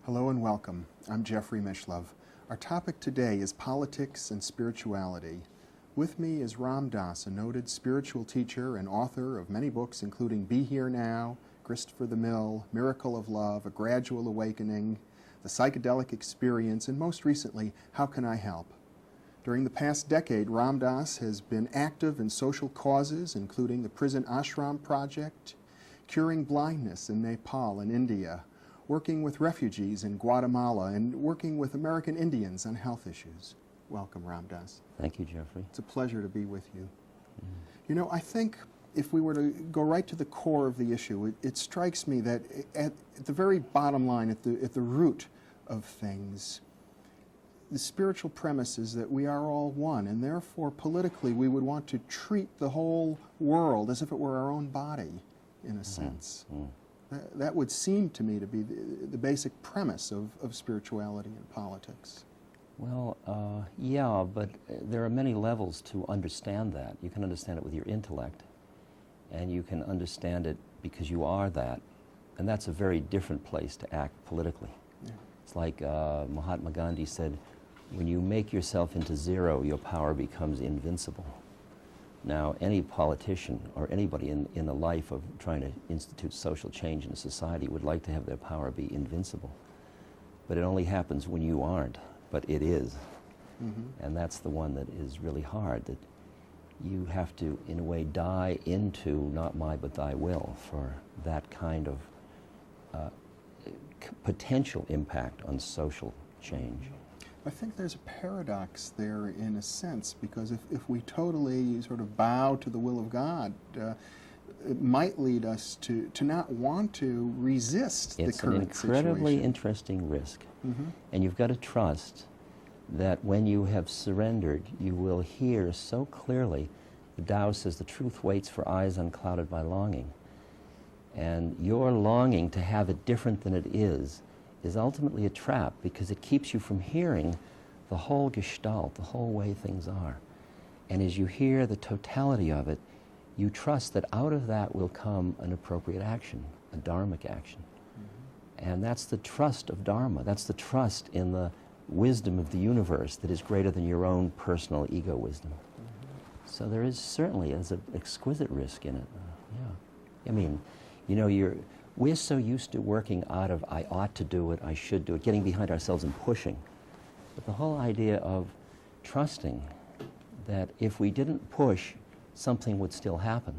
Hello and welcome. I'm Jeffery Mishlove. Our topic today is politics and spirituality. With me is Ram Dass, a noted spiritual teacher and author of many books including Be Here Now, Christopher the Mill, Miracle of Love, A Gradual Awakening, The Psychedelic Experience, and most recently, How Can I Help? During the past decade, Ram Dass has been active in social causes including the Prison Ashram Project, curing blindness in Nepal and India, working with refugees in Guatemala, and working with American Indians on health issues. Welcome, Ram Dass. Thank you, Jeffrey. It's a pleasure to be with you. You know, I think if we were to go right to the core of the issue, it strikes me that at the very bottom line, at the root of things, the spiritual premise is that we are all one, and therefore politically we would want to treat the whole world as if it were our own body, in a sense. That would seem to me to be the basic premise of spirituality and politics. Well, yeah, but there are many levels to understand that. You can understand it with your intellect, and you can understand it because you are that, and that's a very different place to act politically. Yeah. It's like Mahatma Gandhi said, when you make yourself into zero, your power becomes invincible. Now, any politician or anybody in the life of trying to institute social change in a society would like to have their power be invincible. But it only happens when you aren't, but it is. And that's the one that is really hard, that you have to, in a way, die into not my but thy will for that kind of potential impact on social change. I think there's a paradox there in a sense, because if we totally sort of bow to the will of God, it might lead us to not want to resist the current situation. It's an incredibly interesting risk. And you've got to trust that when you have surrendered, you will hear so clearly. The Tao says the truth waits for eyes unclouded by longing. And your longing to have it different than it is ultimately a trap, because it keeps you from hearing the whole gestalt, the whole way things are. And as you hear the totality of it, you trust that out of that will come an appropriate action, a dharmic action. And that's the trust of Dharma. That's the trust in the wisdom of the universe that is greater than your own personal ego wisdom. So there is certainly an exquisite risk in it. Yeah. I mean, you know, we're so used to working out of I ought to do it, I should do it, getting behind ourselves and pushing. But the whole idea of trusting that if we didn't push, something would still happen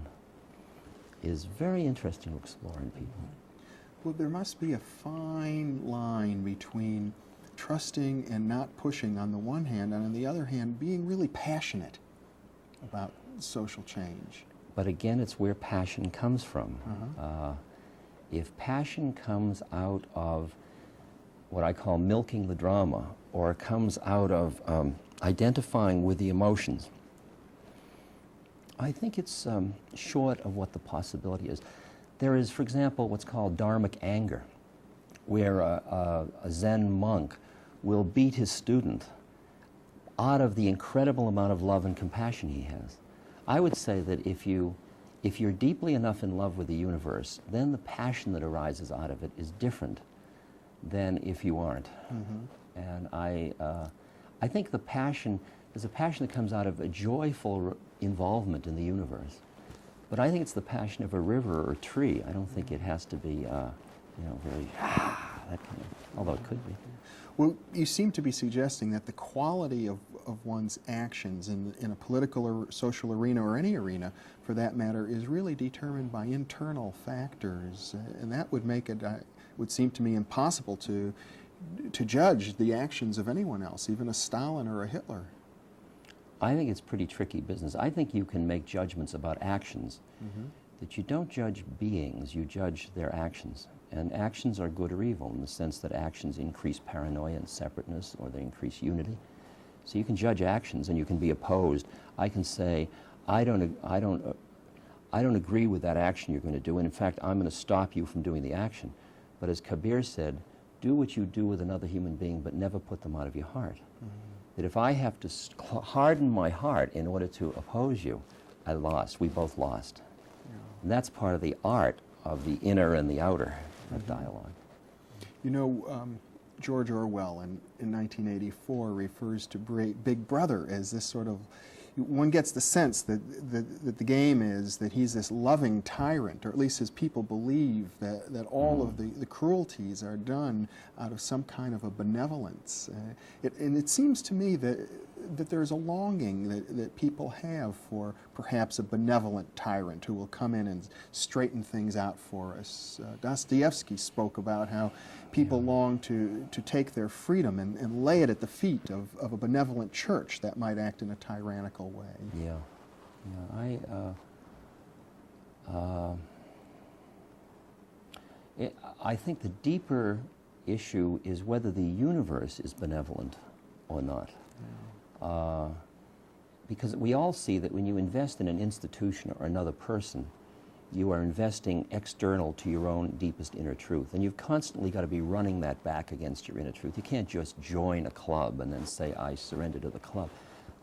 is very interesting to explore in people. Well, there must be a fine line between trusting and not pushing on the one hand, and on the other hand, being really passionate about social change. But again, it's where passion comes from. If passion comes out of what I call milking the drama, or comes out of identifying with the emotions, I think it's short of what the possibility is. There is, for example, what's called dharmic anger, where a Zen monk will beat his student out of the incredible amount of love and compassion he has. I would say that if you're deeply enough in love with the universe, then the passion that arises out of it is different than if you aren't. And I think there's a passion that comes out of a joyful involvement in the universe. But I think it's the passion of a river or a tree. I don't think it has to be, very, that kind of, although it could be. Well, you seem to be suggesting that the quality of one's actions in a political or social arena, or any arena for that matter, is really determined by internal factors, and that would make it, would seem to me, impossible to judge the actions of anyone else, even a Stalin or a Hitler. I think it's pretty tricky business. I think you can make judgments about actions, that you don't judge beings, you judge their actions. And actions are good or evil in the sense that actions increase paranoia and separateness, or they increase unity. So you can judge actions and you can be opposed. I can say, I don't agree with that action you're going to do, and in fact, I'm going to stop you from doing the action. But as Kabir said, do what you do with another human being, but never put them out of your heart. That if I have to harden my heart in order to oppose you, I lost. We both lost. And that's part of the art of the inner and the outer dialogue. You know, George Orwell in 1984 refers to Big Brother as this sort of, one gets the sense that the game is that he's this loving tyrant, or at least his people believe that all of the cruelties are done out of some kind of a benevolence. And it seems to me that there's a longing that people have for perhaps a benevolent tyrant who will come in and straighten things out for us. Dostoevsky spoke about how people long to take their freedom and lay it at the feet of a benevolent church that might act in a tyrannical way. I think the deeper issue is whether the universe is benevolent or not. Because we all see that when you invest in an institution or another person, you are investing external to your own deepest inner truth. And you've constantly got to be running that back against your inner truth. You can't just join a club and then say, I surrender to the club.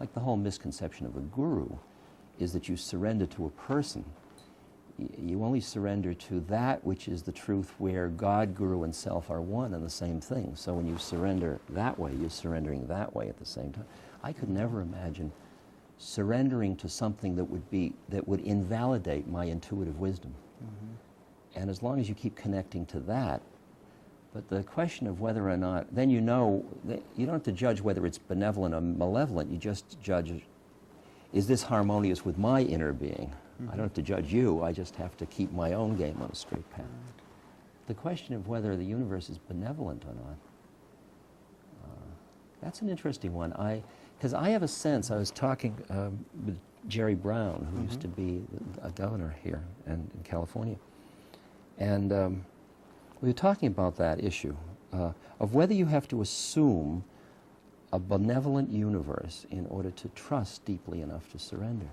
Like the whole misconception of a guru is that you surrender to a person. You only surrender to that which is the truth where God, guru, and self are one and the same thing. So when you surrender that way, you're surrendering that way at the same time. I could never imagine surrendering to something that would invalidate my intuitive wisdom. And as long as you keep connecting to that, but the question of whether or not, then you know, you don't have to judge whether it's benevolent or malevolent, you just judge, is this harmonious with my inner being? I don't have to judge you, I just have to keep my own game on a straight path. The question of whether the universe is benevolent or not, that's an interesting one. Because I have a sense, I was talking with Jerry Brown, who used to be a governor here in California, and we were talking about that issue of whether you have to assume a benevolent universe in order to trust deeply enough to surrender.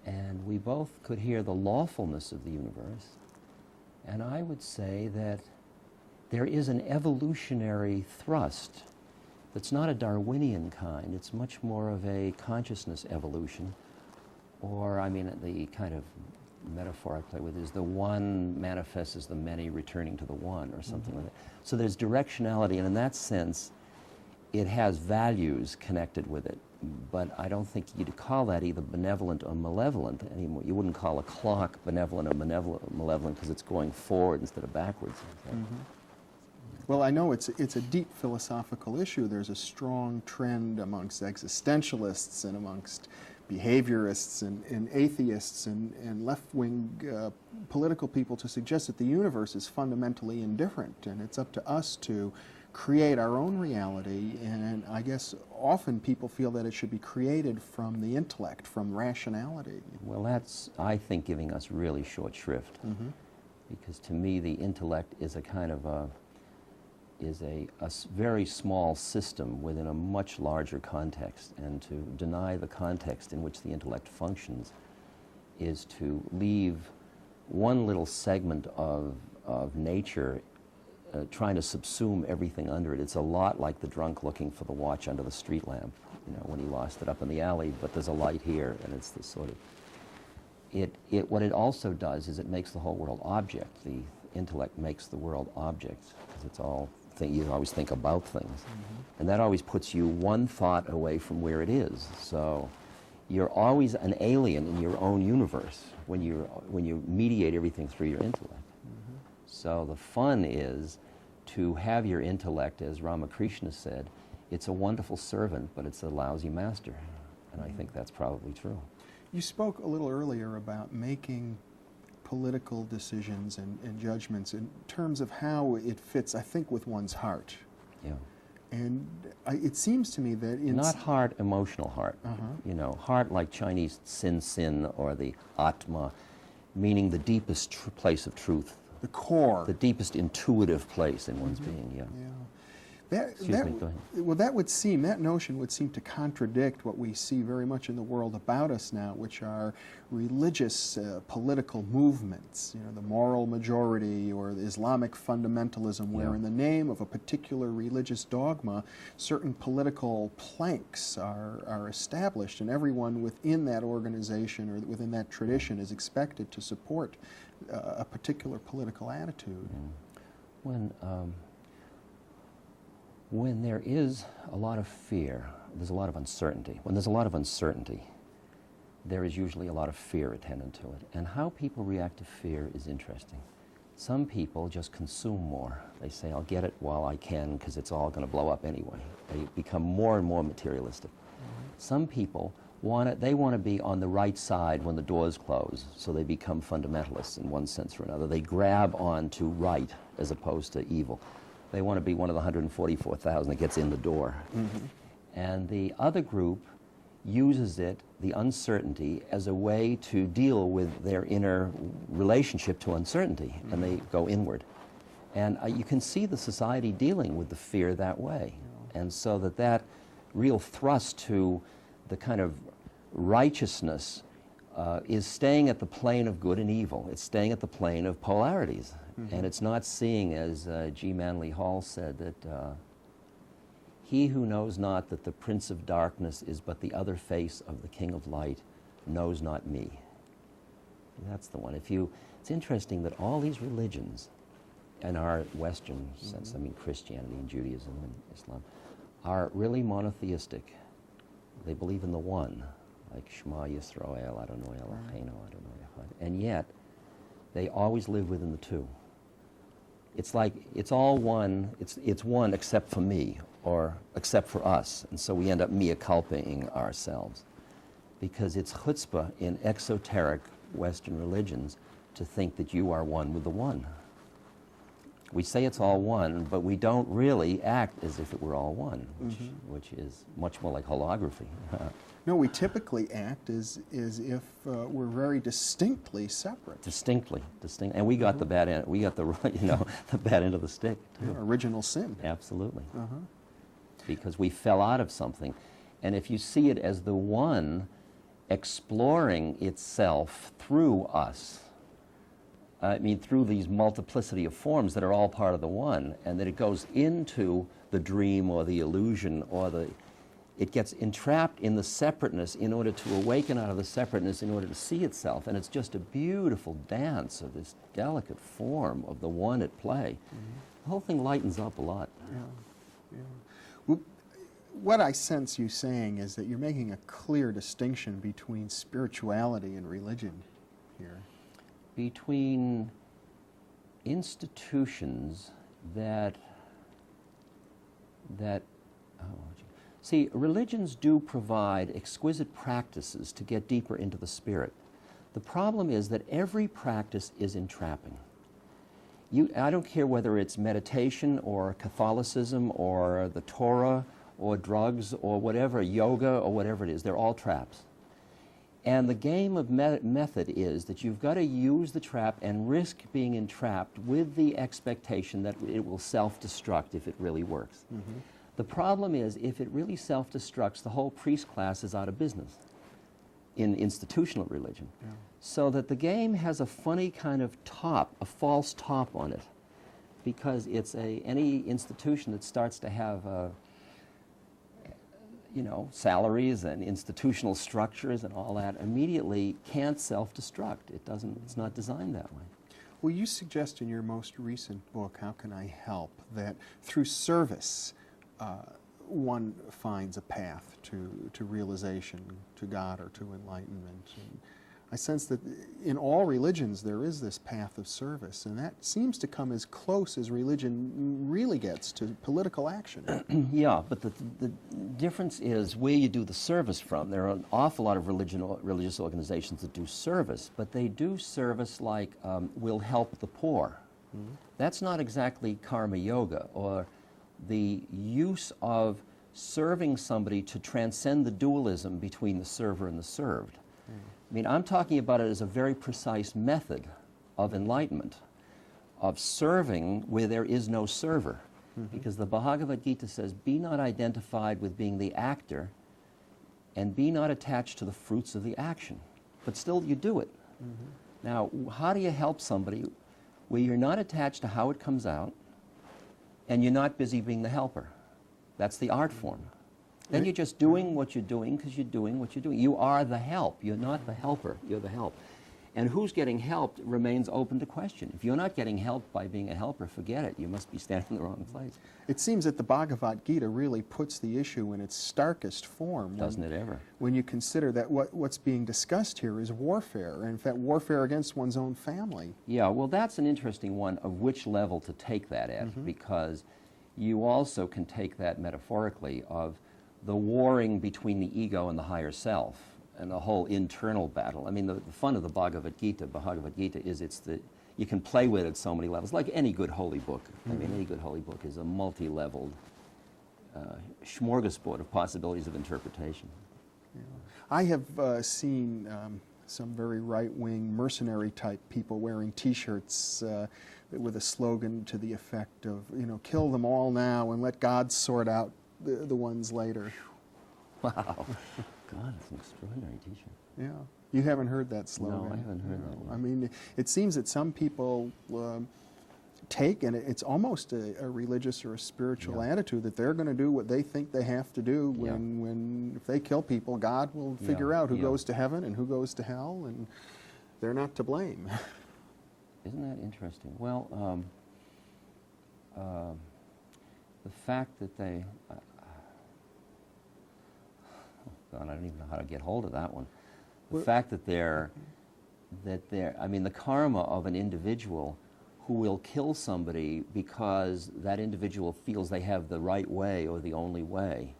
And we both could hear the lawfulness of the universe, and I would say that there is an evolutionary thrust that's not a Darwinian kind. It's much more of a consciousness evolution, or, I mean, the kind of metaphor I play with is the one manifests as the many returning to the one, or something like that. So there's directionality, and in that sense, it has values connected with it. But I don't think you'd call that either benevolent or malevolent anymore. You wouldn't call a clock benevolent or malevolent because it's going forward instead of backwards. Well, I know it's a deep philosophical issue. There's a strong trend amongst existentialists and amongst behaviorists and atheists and left-wing political people to suggest that the universe is fundamentally indifferent, and it's up to us to create our own reality. And I guess often people feel that it should be created from the intellect, from rationality. Well, that's, I think, giving us really short shrift. Because to me, the intellect is a kind of a very small system within a much larger context, and to deny the context in which the intellect functions is to leave one little segment of nature trying to subsume everything under it. It's a lot like the drunk looking for the watch under the street lamp, you know, when he lost it up in the alley, but there's a light here, and it's this sort of, what it also does is it makes the whole world object. The intellect makes the world object, because it's all, you always think about things. And that always puts you one thought away from where it is. So you're always an alien in your own universe when you mediate everything through your intellect. So the fun is to have your intellect, as Ramakrishna said, it's a wonderful servant, but it's a lousy master. And I think that's probably true. You spoke a little earlier about making political decisions and judgments in terms of how it fits, I think, with one's heart. And it seems to me that in... Not heart, emotional heart. You know, heart like Chinese sin, or the Atma, meaning the deepest place of truth. The core. The deepest intuitive place in one's being, Well, that notion would seem to contradict what we see very much in the world about us now, which are religious political movements, you know, the moral majority or the Islamic fundamentalism, where in the name of a particular religious dogma, certain political planks are established, and everyone within that organization or within that tradition is expected to support a particular political attitude. When there is a lot of fear, there's a lot of uncertainty. When there's a lot of uncertainty, there is usually a lot of fear attendant to it. And how people react to fear is interesting. Some people just consume more. They say, I'll get it while I can because it's all going to blow up anyway. They become more and more materialistic. Some people want to be on the right side when the doors close, so they become fundamentalists in one sense or another. They grab on to right as opposed to evil. They want to be one of the 144,000 that gets in the door. And the other group uses it, the uncertainty, as a way to deal with their inner relationship to uncertainty, and they go inward. And you can see the society dealing with the fear that way. And so that real thrust to the kind of righteousness is staying at the plane of good and evil. It's staying at the plane of polarities. And it's not seeing, as G. Manly Hall said, that he who knows not that the Prince of Darkness is but the other face of the King of Light knows not me. That's the one. It's interesting that all these religions in our Western sense, I mean Christianity and Judaism and Islam, are really monotheistic. They believe in the one, like Shema Yisrael, Adonai Eloheinu, Adonai Echad. And yet, they always live within the two. It's like it's all one, it's one except for me, or except for us. And so we end up mea culpaing ourselves. Because it's chutzpah in exoteric Western religions to think that you are one with the one. We say it's all one, but we don't really act as if it were all one, which is much more like holography. No, we typically act as if we're very distinctly separate. Distinct, and we got the bad end. We got the the bad end of the stick too. Yeah, original sin. Absolutely. Because we fell out of something, and if you see it as the one exploring itself through us. I mean, through these multiplicity of forms that are all part of the one, and that it goes into the dream or the illusion it gets entrapped in the separateness in order to awaken out of the separateness in order to see itself. And it's just a beautiful dance of this delicate form of the one at play. The whole thing lightens up a lot. Well, what I sense you saying is that you're making a clear distinction between spirituality and religion here. Between institutions see, religions do provide exquisite practices to get deeper into the spirit. The problem is that every practice is entrapping. I don't care whether it's meditation or Catholicism or the Torah or drugs or whatever, yoga or whatever it is, they're all traps. And the game of method is that you've got to use the trap and risk being entrapped with the expectation that it will self-destruct if it really works. The problem is, if it really self-destructs, the whole priest class is out of business in institutional religion. So that the game has a funny kind of top, a false top on it, because it's any institution that starts to have salaries and institutional structures and all that immediately can't self-destruct. It's not designed that way. Well, you suggest in your most recent book, How Can I Help, that through service, one finds a path to realization, to God or to enlightenment. And I sense that in all religions there is this path of service, and that seems to come as close as religion really gets to political action. Yeah, but the difference is where you do the service from. There are an awful lot of religious organizations that do service, but they do service like will help the poor. That's not exactly karma yoga, or the use of serving somebody to transcend the dualism between the server and the served. I mean, I'm talking about it as a very precise method of enlightenment, of serving where there is no server. Because the Bhagavad Gita says, be not identified with being the actor, and be not attached to the fruits of the action. But still, you do it. Now, how do you help somebody where you're not attached to how it comes out, and you're not busy being the helper? That's the art form. Then you're just doing what you're doing because you're doing what you're doing. You are the help. You're not the helper. You're the help. And who's getting helped remains open to question. If you're not getting helped by being a helper, forget it. You must be standing in the wrong place. It seems that the Bhagavad Gita really puts the issue in its starkest form. Doesn't it ever? When you consider that what's being discussed here is warfare, and in fact warfare against one's own family. Yeah, well, that's an interesting one of which level to take that at, because you also can take that metaphorically of the warring between the ego and the higher self, and the whole internal battle. I mean, the fun of the Bhagavad Gita is you can play with it at so many levels, like any good holy book. I mean, any good holy book is a multi-leveled smorgasbord of possibilities of interpretation. Yeah. I have seen some very right-wing mercenary-type people wearing T-shirts with a slogan to the effect of, kill them all now and let God sort out the ones later. Wow. God, it's an extraordinary T-shirt. Yeah. You haven't heard that slogan? No, I haven't heard that one. I mean, it seems that some people take, and it's almost a religious or a spiritual attitude, that they're going to do what they think they have to do when if they kill people, God will figure out who goes to heaven and who goes to hell, and they're not to blame. Isn't that interesting? Well, the fact that they... God, I don't even know how to get hold of that one. The fact that I mean, the karma of an individual who will kill somebody because that individual feels they have the right way or the only way,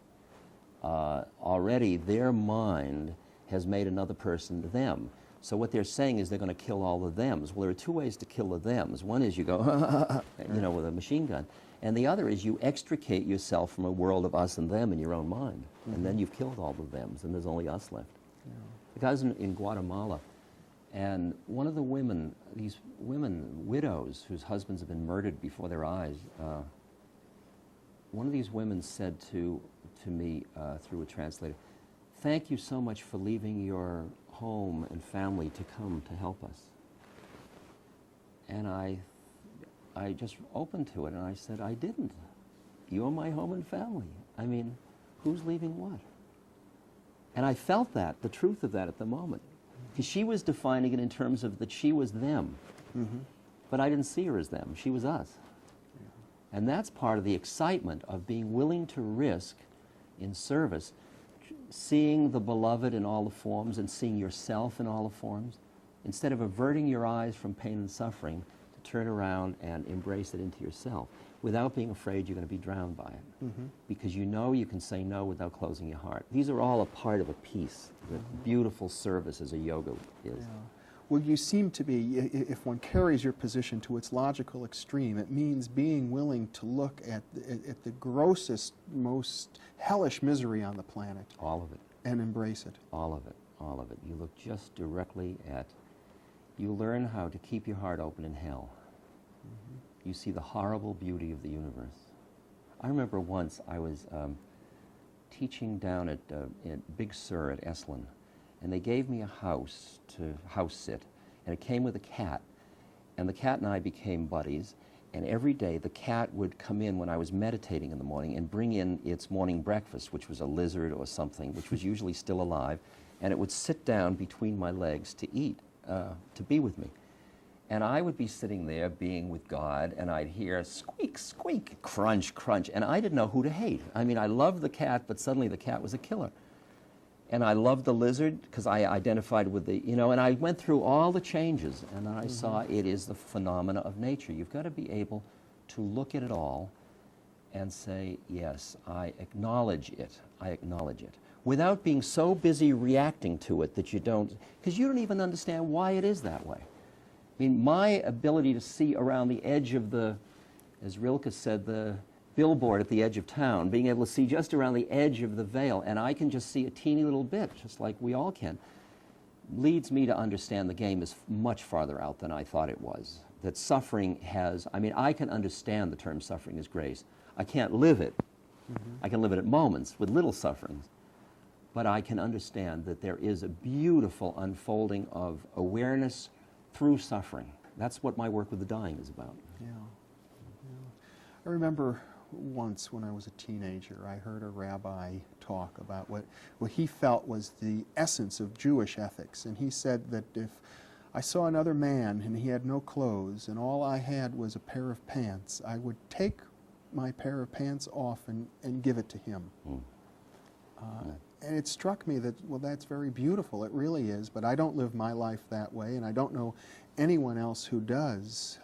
already their mind has made another person them. So what they're saying is they're going to kill all the thems. Well, there are two ways to kill the thems. One is you go, with a machine gun. And the other is you extricate yourself from a world of us and them in your own mind. And then you've killed all the thems, and there's only us left. Yeah. The guy's in Guatemala, and one of the women, these women, widows, whose husbands have been murdered before their eyes, one of these women said to me through a translator, "Thank you so much for leaving your home and family to come to help us." And I just opened to it, and I said, I didn't. You're my home and family. I mean, who's leaving what? And I felt that, the truth of that at the moment. Because she was defining it in terms of that she was them. But I didn't see her as them. She was us. Yeah. And that's part of the excitement of being willing to risk in service, seeing the beloved in all the forms and seeing yourself in all the forms, instead of averting your eyes from pain and suffering, to turn around and embrace it into yourself without being afraid you're going to be drowned by it. Because you know you can say no without closing your heart. These are all a part of a piece, the beautiful service as a yoga is. Yeah. Well, you seem to be, if one carries your position to its logical extreme, it means being willing to look at the grossest, most hellish misery on the planet. All of it. And embrace it. All of it. All of it. You look just directly at, you learn how to keep your heart open in hell. You see the horrible beauty of the universe. I remember once I was teaching down at Big Sur at Esalen, and they gave me a house to house sit, and it came with a cat, and the cat and I became buddies, and every day the cat would come in when I was meditating in the morning and bring in its morning breakfast, which was a lizard or something, which was usually still alive, and it would sit down between my legs to eat, to be with me. And I would be sitting there being with God, and I'd hear squeak, squeak, crunch, crunch, and I didn't know who to hate. I mean, I loved the cat, but suddenly the cat was a killer. And I loved the lizard because I identified with the, and I went through all the changes, and I saw it is the phenomena of nature. You've got to be able to look at it all and say, yes, I acknowledge it, without being so busy reacting to it that you don't, because you don't even understand why it is that way. I mean, my ability to see around the edge of the, as Rilke said, the billboard at the edge of town, being able to see just around the edge of the veil, and I can just see a teeny little bit, just like we all can, leads me to understand the game is much farther out than I thought it was. That suffering has, I mean, I can understand the term suffering is grace. I can't live it. I can live it at moments with little sufferings. But I can understand that there is a beautiful unfolding of awareness through suffering. That's what my work with the dying is about. Yeah. I remember once when I was a teenager, I heard a rabbi talk about what he felt was the essence of Jewish ethics. And he said that if I saw another man and he had no clothes and all I had was a pair of pants, I would take my pair of pants off and give it to him. And it struck me that, well, that's very beautiful. It really is, but I don't live my life that way, and I don't know anyone else who does.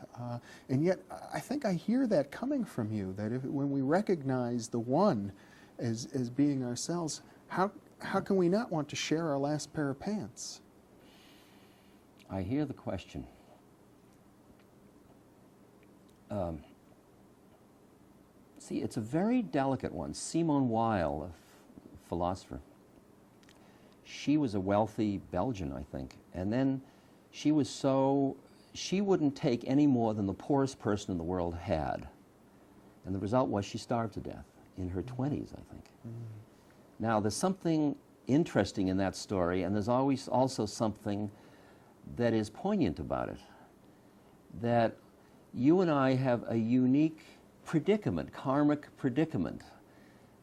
And yet, I think I hear that coming from you, that when we recognize the one as being ourselves, how can we not want to share our last pair of pants? I hear the question. See, it's a very delicate one. Simone Weil, a philosopher, she was a wealthy Belgian, I think, and then she wouldn't take any more than the poorest person in the world had. And the result was she starved to death in her 20s, I think. Now, there's something interesting in that story, and there's always also something that is poignant about it, that you and I have a unique predicament, karmic predicament,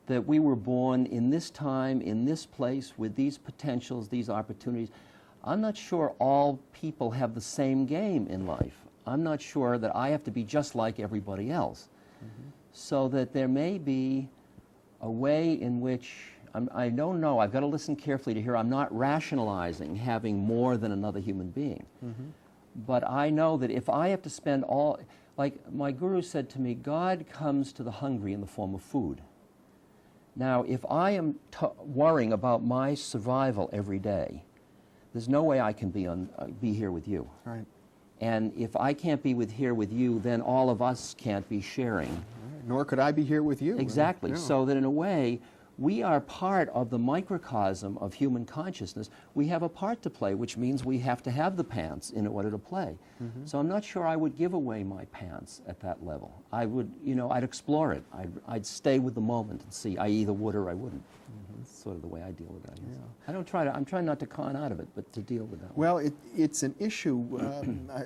that we were born in this time, in this place, with these potentials, these opportunities. I'm not sure all people have the same game in life. I'm not sure that I have to be just like everybody else. So that there may be a way in which, I don't know, I've got to listen carefully to hear, I'm not rationalizing having more than another human being. But I know that if I have to spend all, like my guru said to me, God comes to the hungry in the form of food. Now, if I am worrying about my survival every day, there's no way I can be here with you. Right. And if I can't be here with you, then all of us can't be sharing. Right. Nor could I be here with you. Exactly. Yeah. So that in a way, we are part of the microcosm of human consciousness. We have a part to play, which means we have to have the pants in order to play. So I'm not sure I would give away my pants at that level. I would, I'd explore it. I'd stay with the moment and see. I either would or I wouldn't. That's sort of the way I deal with that. Yeah. I'm trying not to con out of it, but to deal with that. Well, it's an issue.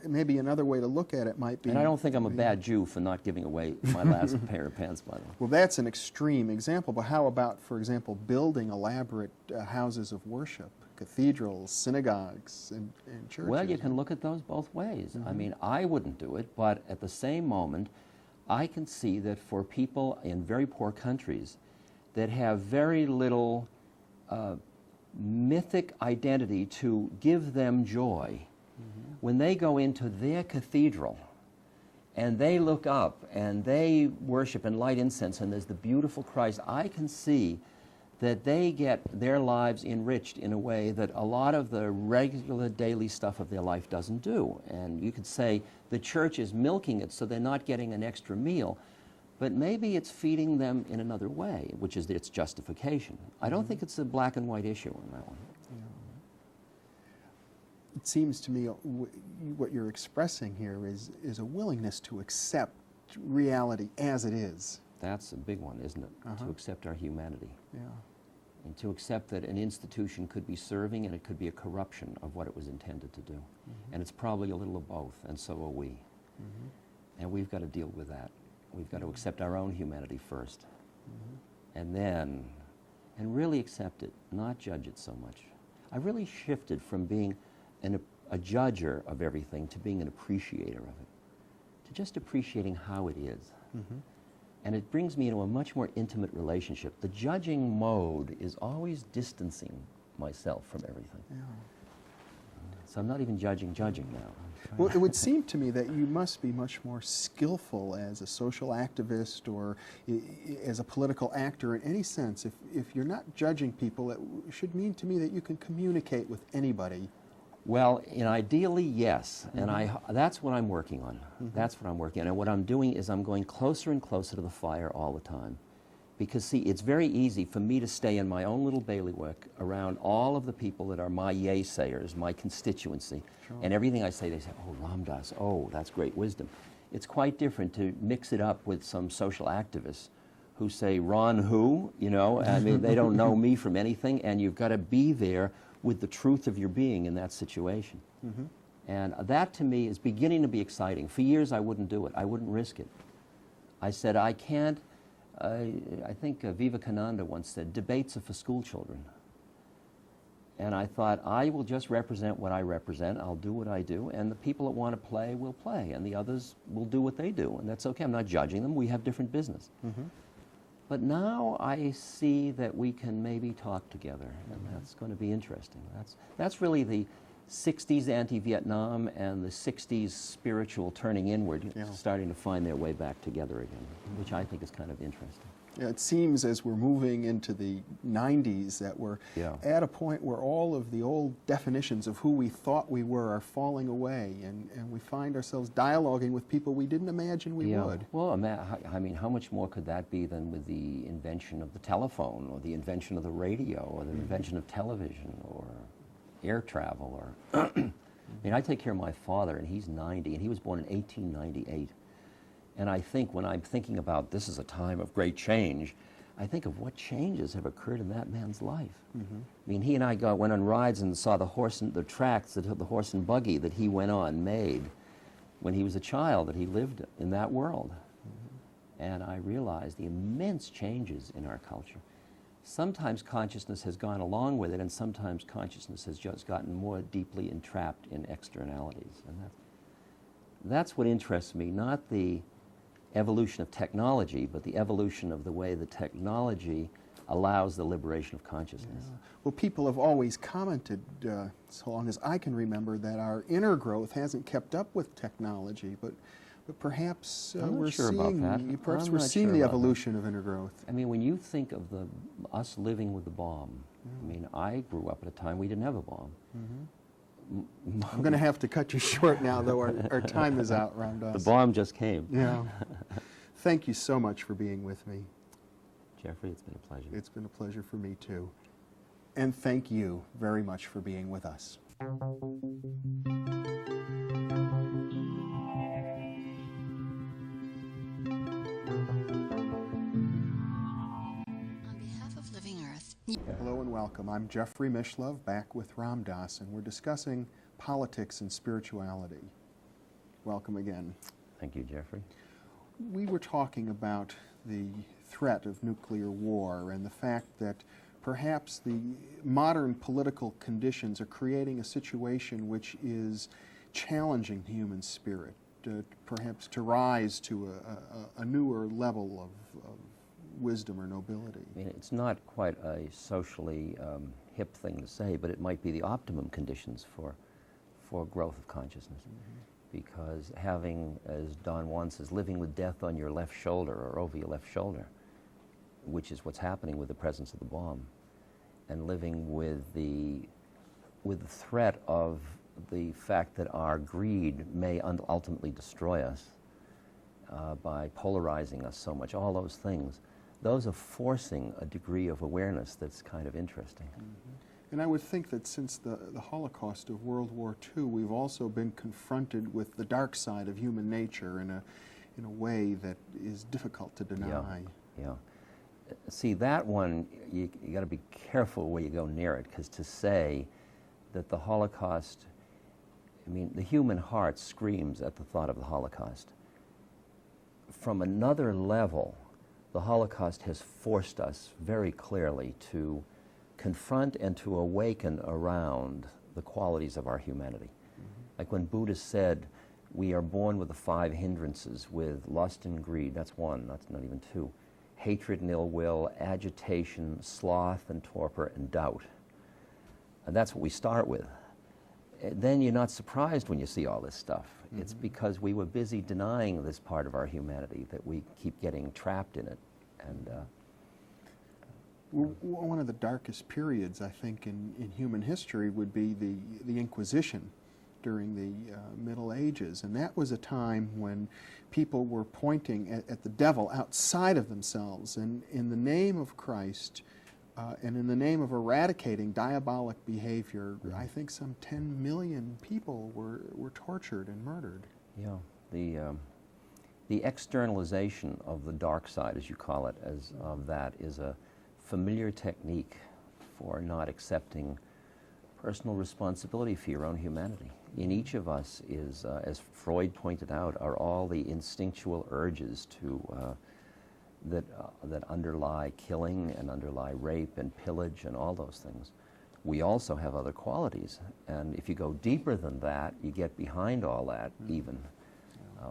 Maybe another way to look at it might be... And I don't think I'm a bad Jew for not giving away my last pair of pants, by the way. Well, that's an extreme example, but how about, for example, building elaborate houses of worship, cathedrals, synagogues, and churches? Well, you can look at those both ways. I mean, I wouldn't do it, but at the same moment, I can see that for people in very poor countries that have very little mythic identity to give them joy, when they go into their cathedral and they look up and they worship and light incense and there's the beautiful Christ, I can see that they get their lives enriched in a way that a lot of the regular daily stuff of their life doesn't do. And you could say the church is milking it so they're not getting an extra meal, but maybe it's feeding them in another way, which is its justification. I don't think it's a black and white issue on that one. Yeah. It seems to me what you're expressing here is a willingness to accept reality as it is. That's a big one, isn't it? To accept our humanity. Yeah. And to accept that an institution could be serving and it could be a corruption of what it was intended to do. And it's probably a little of both, and so are we. And we've got to deal with that. We've got to accept our own humanity first. And then, and really accept it, not judge it so much. I really shifted from being a judger of everything to being an appreciator of it, to just appreciating how it is. And it brings me into a much more intimate relationship. The judging mode is always distancing myself from everything. Yeah. So I'm not even judging now. Well, it would seem to me that you must be much more skillful as a social activist or as a political actor in any sense. If you're not judging people, it should mean to me that you can communicate with anybody. Well, ideally, yes, and that's what I'm working on. That's what I'm working on. And what I'm doing is I'm going closer and closer to the fire all the time. Because, see, it's very easy for me to stay in my own little bailiwick around all of the people that are my yay-sayers, my constituency. Sure. And everything I say, they say, oh, Ram Dass, oh, that's great wisdom. It's quite different to mix it up with some social activists who say, Ron who? I mean, they don't know me from anything, and you've got to be there with the truth of your being in that situation. And that, to me, is beginning to be exciting. For years, I wouldn't do it. I wouldn't risk it. I said, I can't. I think Vivekananda once said, debates are for school children. And I thought, I will just represent what I represent. I'll do what I do, and the people that want to play will play, and the others will do what they do, and that's okay. I'm not judging them. We have different business. But now I see that we can maybe talk together, and that's going to be interesting. That's really the 60s anti-Vietnam and the 60s spiritual turning inward, starting to find their way back together again, which I think is kind of interesting. Yeah, it seems as we're moving into the 90s that we're at a point where all of the old definitions of who we thought we were are falling away, and we find ourselves dialoguing with people we didn't imagine we would. Well, I mean, how much more could that be than with the invention of the telephone, or the invention of the radio, or the invention of television, or air travel, or... I mean, I take care of my father, and he's 90, and he was born in 1898. And I think when I'm thinking about this is a time of great change, I think of what changes have occurred in that man's life. I mean, he and I went on rides and saw the tracks that the horse and buggy that he went on made when he was a child, that he lived in that world. And I realized the immense changes in our culture. Sometimes consciousness has gone along with it, and sometimes consciousness has just gotten more deeply entrapped in externalities. And that's what interests me, not the evolution of technology, but the evolution of the way the technology allows the liberation of consciousness. Well, people have always commented, so long as I can remember, that our inner growth hasn't kept up with technology, but perhaps we're seeing the evolution of inner growth. I mean, when you think of us living with the bomb, I mean, I grew up at a time we didn't have a bomb. I'm going to have to cut you short now, though our time is out, Ram Dass. The bomb just came. Yeah. Thank you so much for being with me. Jeffrey, it's been a pleasure. It's been a pleasure for me, too. And thank you very much for being with us. Hello and welcome. I'm Jeffery Mishlove, back with Ram Dass, and we're discussing politics and spirituality. Welcome again. Thank you, Jeffrey. We were talking about the threat of nuclear war and the fact that perhaps the modern political conditions are creating a situation which is challenging the human spirit, perhaps to rise to a newer level of wisdom or nobility. I mean, it's not quite a socially hip thing to say, but it might be the optimum conditions for growth of consciousness. Because having, as Don Juan says, living with death on your left shoulder or over your left shoulder, which is what's happening with the presence of the bomb, and living with the threat of the fact that our greed may ultimately destroy us by polarizing us so much, all those things, those are forcing a degree of awareness that's kind of interesting. And I would think that since the Holocaust of World War II, we've also been confronted with the dark side of human nature in a way that is difficult to deny. Yeah. See, that one, you got to be careful where you go near it, because to say that the Holocaust, I mean, the human heart screams at the thought of the Holocaust. From another level, the Holocaust has forced us very clearly to confront and to awaken around the qualities of our humanity. Like when Buddha said, we are born with the 5 hindrances, with lust and greed, that's 1, that's not even 2, hatred and ill will, agitation, sloth and torpor, and doubt. And that's what we start with. Then you're not surprised when you see all this stuff. It's because we were busy denying this part of our humanity that we keep getting trapped in it. And one of the darkest periods, I think, in human history would be the Inquisition during the Middle Ages. And that was a time when people were pointing at the devil outside of themselves. And in the name of Christ, and in the name of eradicating diabolic behavior, I think some 10 million people were tortured and murdered. Yeah, the externalization of the dark side, as you call it, of that is a familiar technique for not accepting personal responsibility for your own humanity. In each of us is, as Freud pointed out, are all the instinctual urges that underlie killing and underlie rape and pillage and all those things. we also have other qualities. And if you go deeper than that, you get behind all that even.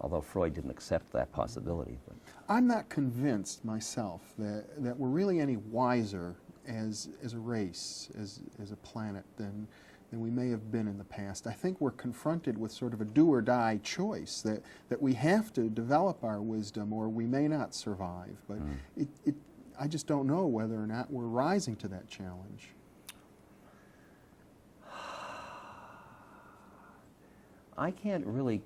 Although Freud didn't accept that possibility. But I'm not convinced myself that we're really any wiser as a race, as a planet, than we may have been in the past. I think we're confronted with sort of a do or die choice, that we have to develop our wisdom or we may not survive. But I just don't know whether or not we're rising to that challenge. I can't really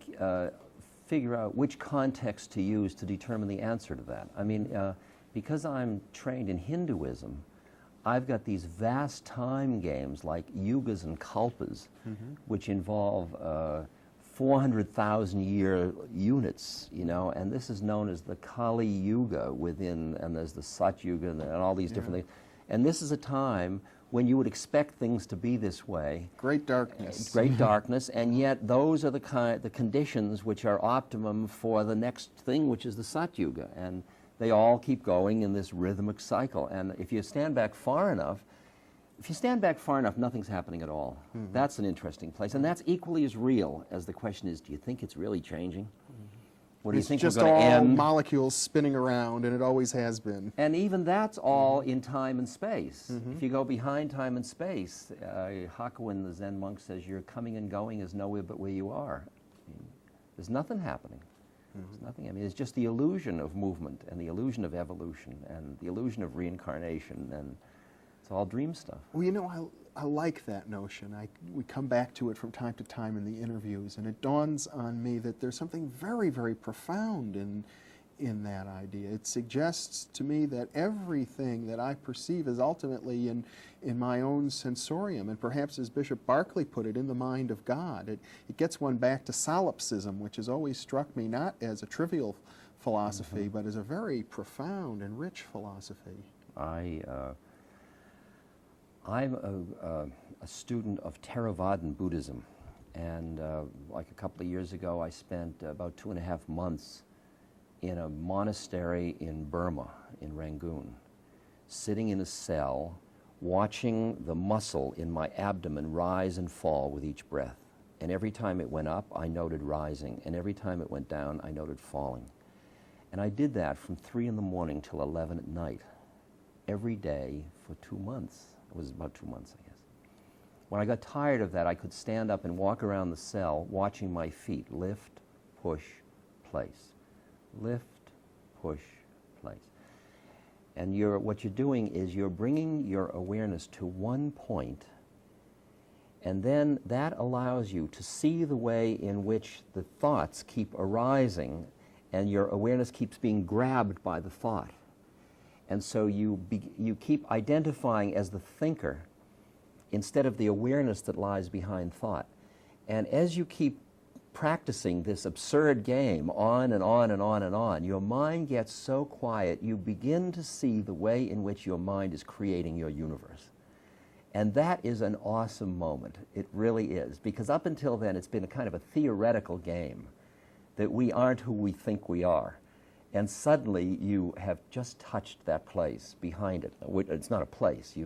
figure out which context to use to determine the answer to that. I mean, because I'm trained in Hinduism, I've got these vast time games like yugas and kalpas, which involve 400,000 year units, you know, and this is known as the Kali Yuga within, and there's the Sat Yuga and all these different things. And this is a time when you would expect things to be this way. Great darkness. Great darkness, and yet those are the conditions which are optimum for the next thing, which is the Sat Yuga. And they all keep going in this rhythmic cycle. And if you stand back far enough, nothing's happening at all. That's an interesting place. And that's equally as real as the question is, do you think it's really changing? What do you think it's we're going to end? just all molecules spinning around, and it always has been. And even that's all in time and space. If you go behind time and space, Hakuin, the Zen monk, says your coming and going is nowhere but where you are. I mean, there's nothing happening. There's nothing. I mean, it's just the illusion of movement and the illusion of evolution and the illusion of reincarnation, and it's all dream stuff. Well, you know, I like that notion. We come back to it from time to time in the interviews, and it dawns on me that there's something very, very profound in that idea. It suggests to me that everything that I perceive is ultimately in my own sensorium, and perhaps, as Bishop Berkeley put it, in the mind of God. It gets one back to solipsism, which has always struck me not as a trivial philosophy, but as a very profound and rich philosophy. I'm a student of Theravadan Buddhism, and like a couple of years ago I spent about 2.5 months in a monastery in Burma, in Rangoon, sitting in a cell, watching the muscle in my abdomen rise and fall with each breath. And every time it went up, I noted rising, and every time it went down, I noted falling. And I did that from 3 in the morning till 11 at night, every day for 2 months. It was about 2 months, I guess. When I got tired of that, I could stand up and walk around the cell watching my feet lift, push, place. Lift, push, place. And what you're doing is you're bringing your awareness to one point, and then that allows you to see the way in which the thoughts keep arising, and your awareness keeps being grabbed by the thought. And so you keep identifying as the thinker instead of the awareness that lies behind thought. And as you keep practicing this absurd game on and on and on and on, your mind gets so quiet, you begin to see the way in which your mind is creating your universe. And that is an awesome moment. It really is. Because up until then, it's been a kind of a theoretical game that we aren't who we think we are. And suddenly you have just touched that place behind it. It's not a place.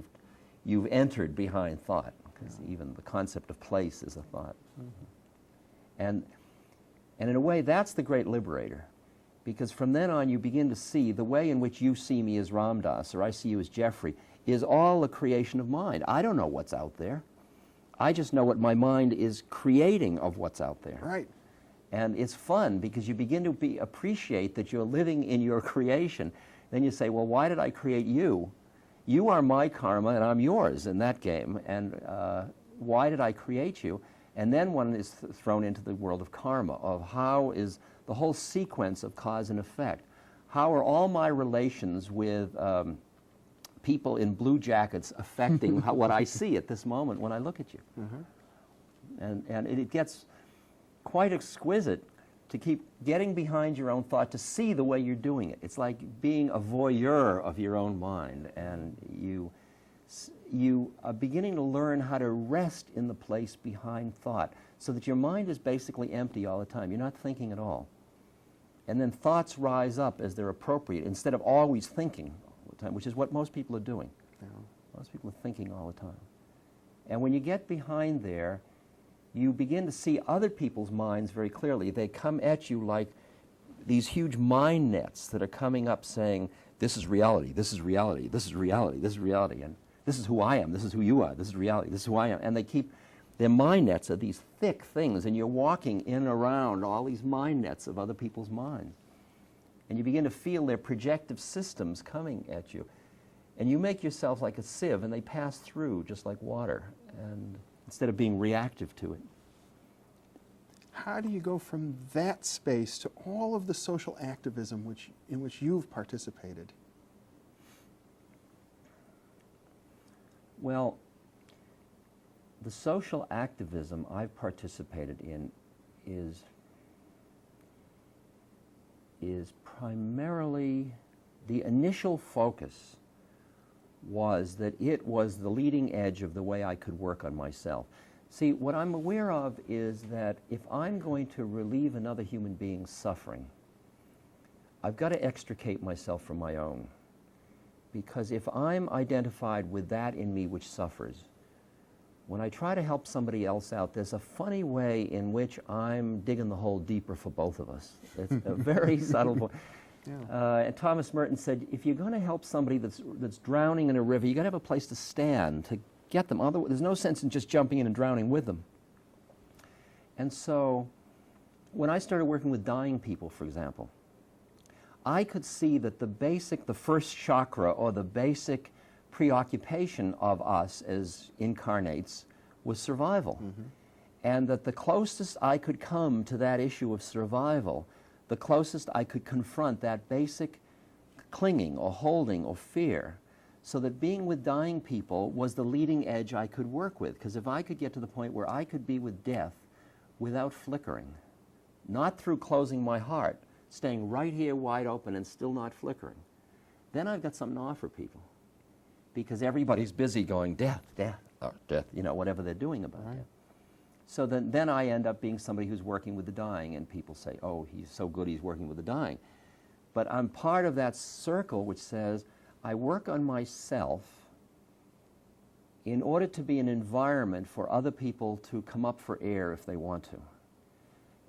You've entered behind thought, because even the concept of place is a thought. And in a way, that's the great liberator, because from then on you begin to see the way in which you see me as Ram Dass, or I see you as Jeffrey, is all a creation of mind. I don't know what's out there. I just know what my mind is creating of what's out there. Right. And it's fun because you begin to appreciate that you're living in your creation. Then you say, well, why did I create you? You are my karma and I'm yours in that game. And why did I create you? And then one is thrown into the world of karma, of how is the whole sequence of cause and effect. How are all my relations with people in blue jackets affecting what I see at this moment when I look at you? And it gets quite exquisite to keep getting behind your own thought, to see the way you're doing it. It's like being a voyeur of your own mind, and you are beginning to learn how to rest in the place behind thought, so that your mind is basically empty all the time. You're not thinking at all. And then thoughts rise up as they're appropriate, instead of always thinking all the time, which is what most people are doing. Most people are thinking all the time. And when you get behind there, you begin to see other people's minds very clearly. They come at you like these huge mind nets that are coming up saying, this is reality, this is reality, this is reality, this is reality, and this is who I am, this is who you are, this is reality, this is who I am. And they keep, their mind nets are these thick things, and you're walking in and around all these mind nets of other people's minds. And you begin to feel their projective systems coming at you. And you make yourself like a sieve, and they pass through just like water, and instead of being reactive to it. How do you go from that space to all of the social activism in which you've participated? Well, the social activism I've participated in is primarily, the initial focus was that it was the leading edge of the way I could work on myself. See, what I'm aware of is that if I'm going to relieve another human being's suffering, I've got to extricate myself from my own. Because if I'm identified with that in me which suffers, when I try to help somebody else out, there's a funny way in which I'm digging the hole deeper for both of us. It's a very subtle point. Yeah. And Thomas Merton said, if you're going to help somebody that's drowning in a river, you've got to have a place to stand to get them. Otherwise, there's no sense in just jumping in and drowning with them. And so when I started working with dying people, for example, I could see that the first chakra, or the basic preoccupation of us as incarnates, was survival. Mm-hmm. And that the closest I could come to that issue of survival, the closest I could confront that basic clinging or holding or fear, so that being with dying people was the leading edge I could work with. Because if I could get to the point where I could be with death without flickering, not through closing my heart, staying right here wide open and still not flickering, then I've got something to offer people. Because everybody's busy going, death, death, or death, whatever they're doing about death. So then I end up being somebody who's working with the dying, and people say, oh, he's so good he's working with the dying. But I'm part of that circle which says, I work on myself in order to be an environment for other people to come up for air if they want to.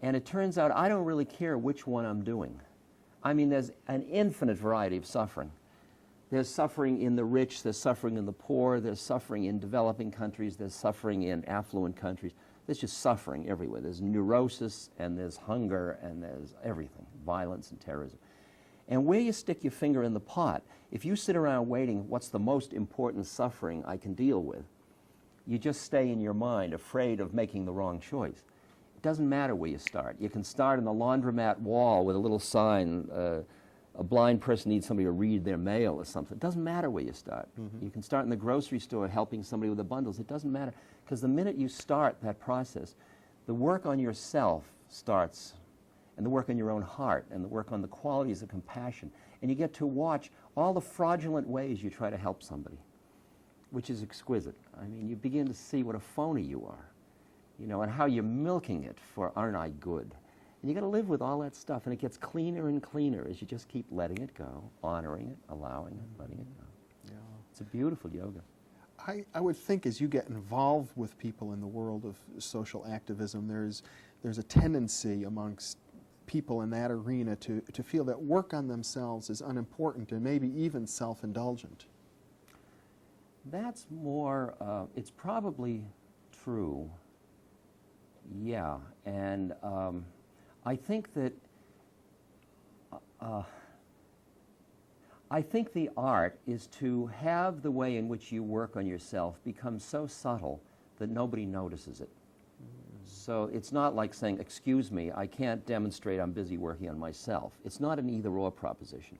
And it turns out I don't really care which one I'm doing. I mean, there's an infinite variety of suffering. There's suffering in the rich, there's suffering in the poor, there's suffering in developing countries, there's suffering in affluent countries. There's just suffering everywhere. There's neurosis, and there's hunger, and there's everything, violence and terrorism. And where you stick your finger in the pot, if you sit around waiting, what's the most important suffering I can deal with, you just stay in your mind afraid of making the wrong choice. It doesn't matter where you start. You can start on the laundromat wall with a little sign, a blind person needs somebody to read their mail or something. It doesn't matter where you start. Mm-hmm. You can start in the grocery store helping somebody with the bundles. It doesn't matter. Because the minute you start that process, the work on yourself starts, and the work on your own heart, and the work on the qualities of compassion. And you get to watch all the fraudulent ways you try to help somebody, which is exquisite. I mean, you begin to see what a phony you are, and how you're milking it for aren't I good. And you got to live with all that stuff, and it gets cleaner and cleaner as you just keep letting it go, honoring it, allowing it, letting it go. Yeah. It's a beautiful yoga. I would think as you get involved with people in the world of social activism, there's a tendency amongst people in that arena to feel that work on themselves is unimportant and maybe even self-indulgent. That's more, it's probably true, yeah. And I think that I think the art is to have the way in which you work on yourself become so subtle that nobody notices it. So it's not like saying, excuse me, I can't demonstrate I'm busy working on myself. It's not an either-or proposition.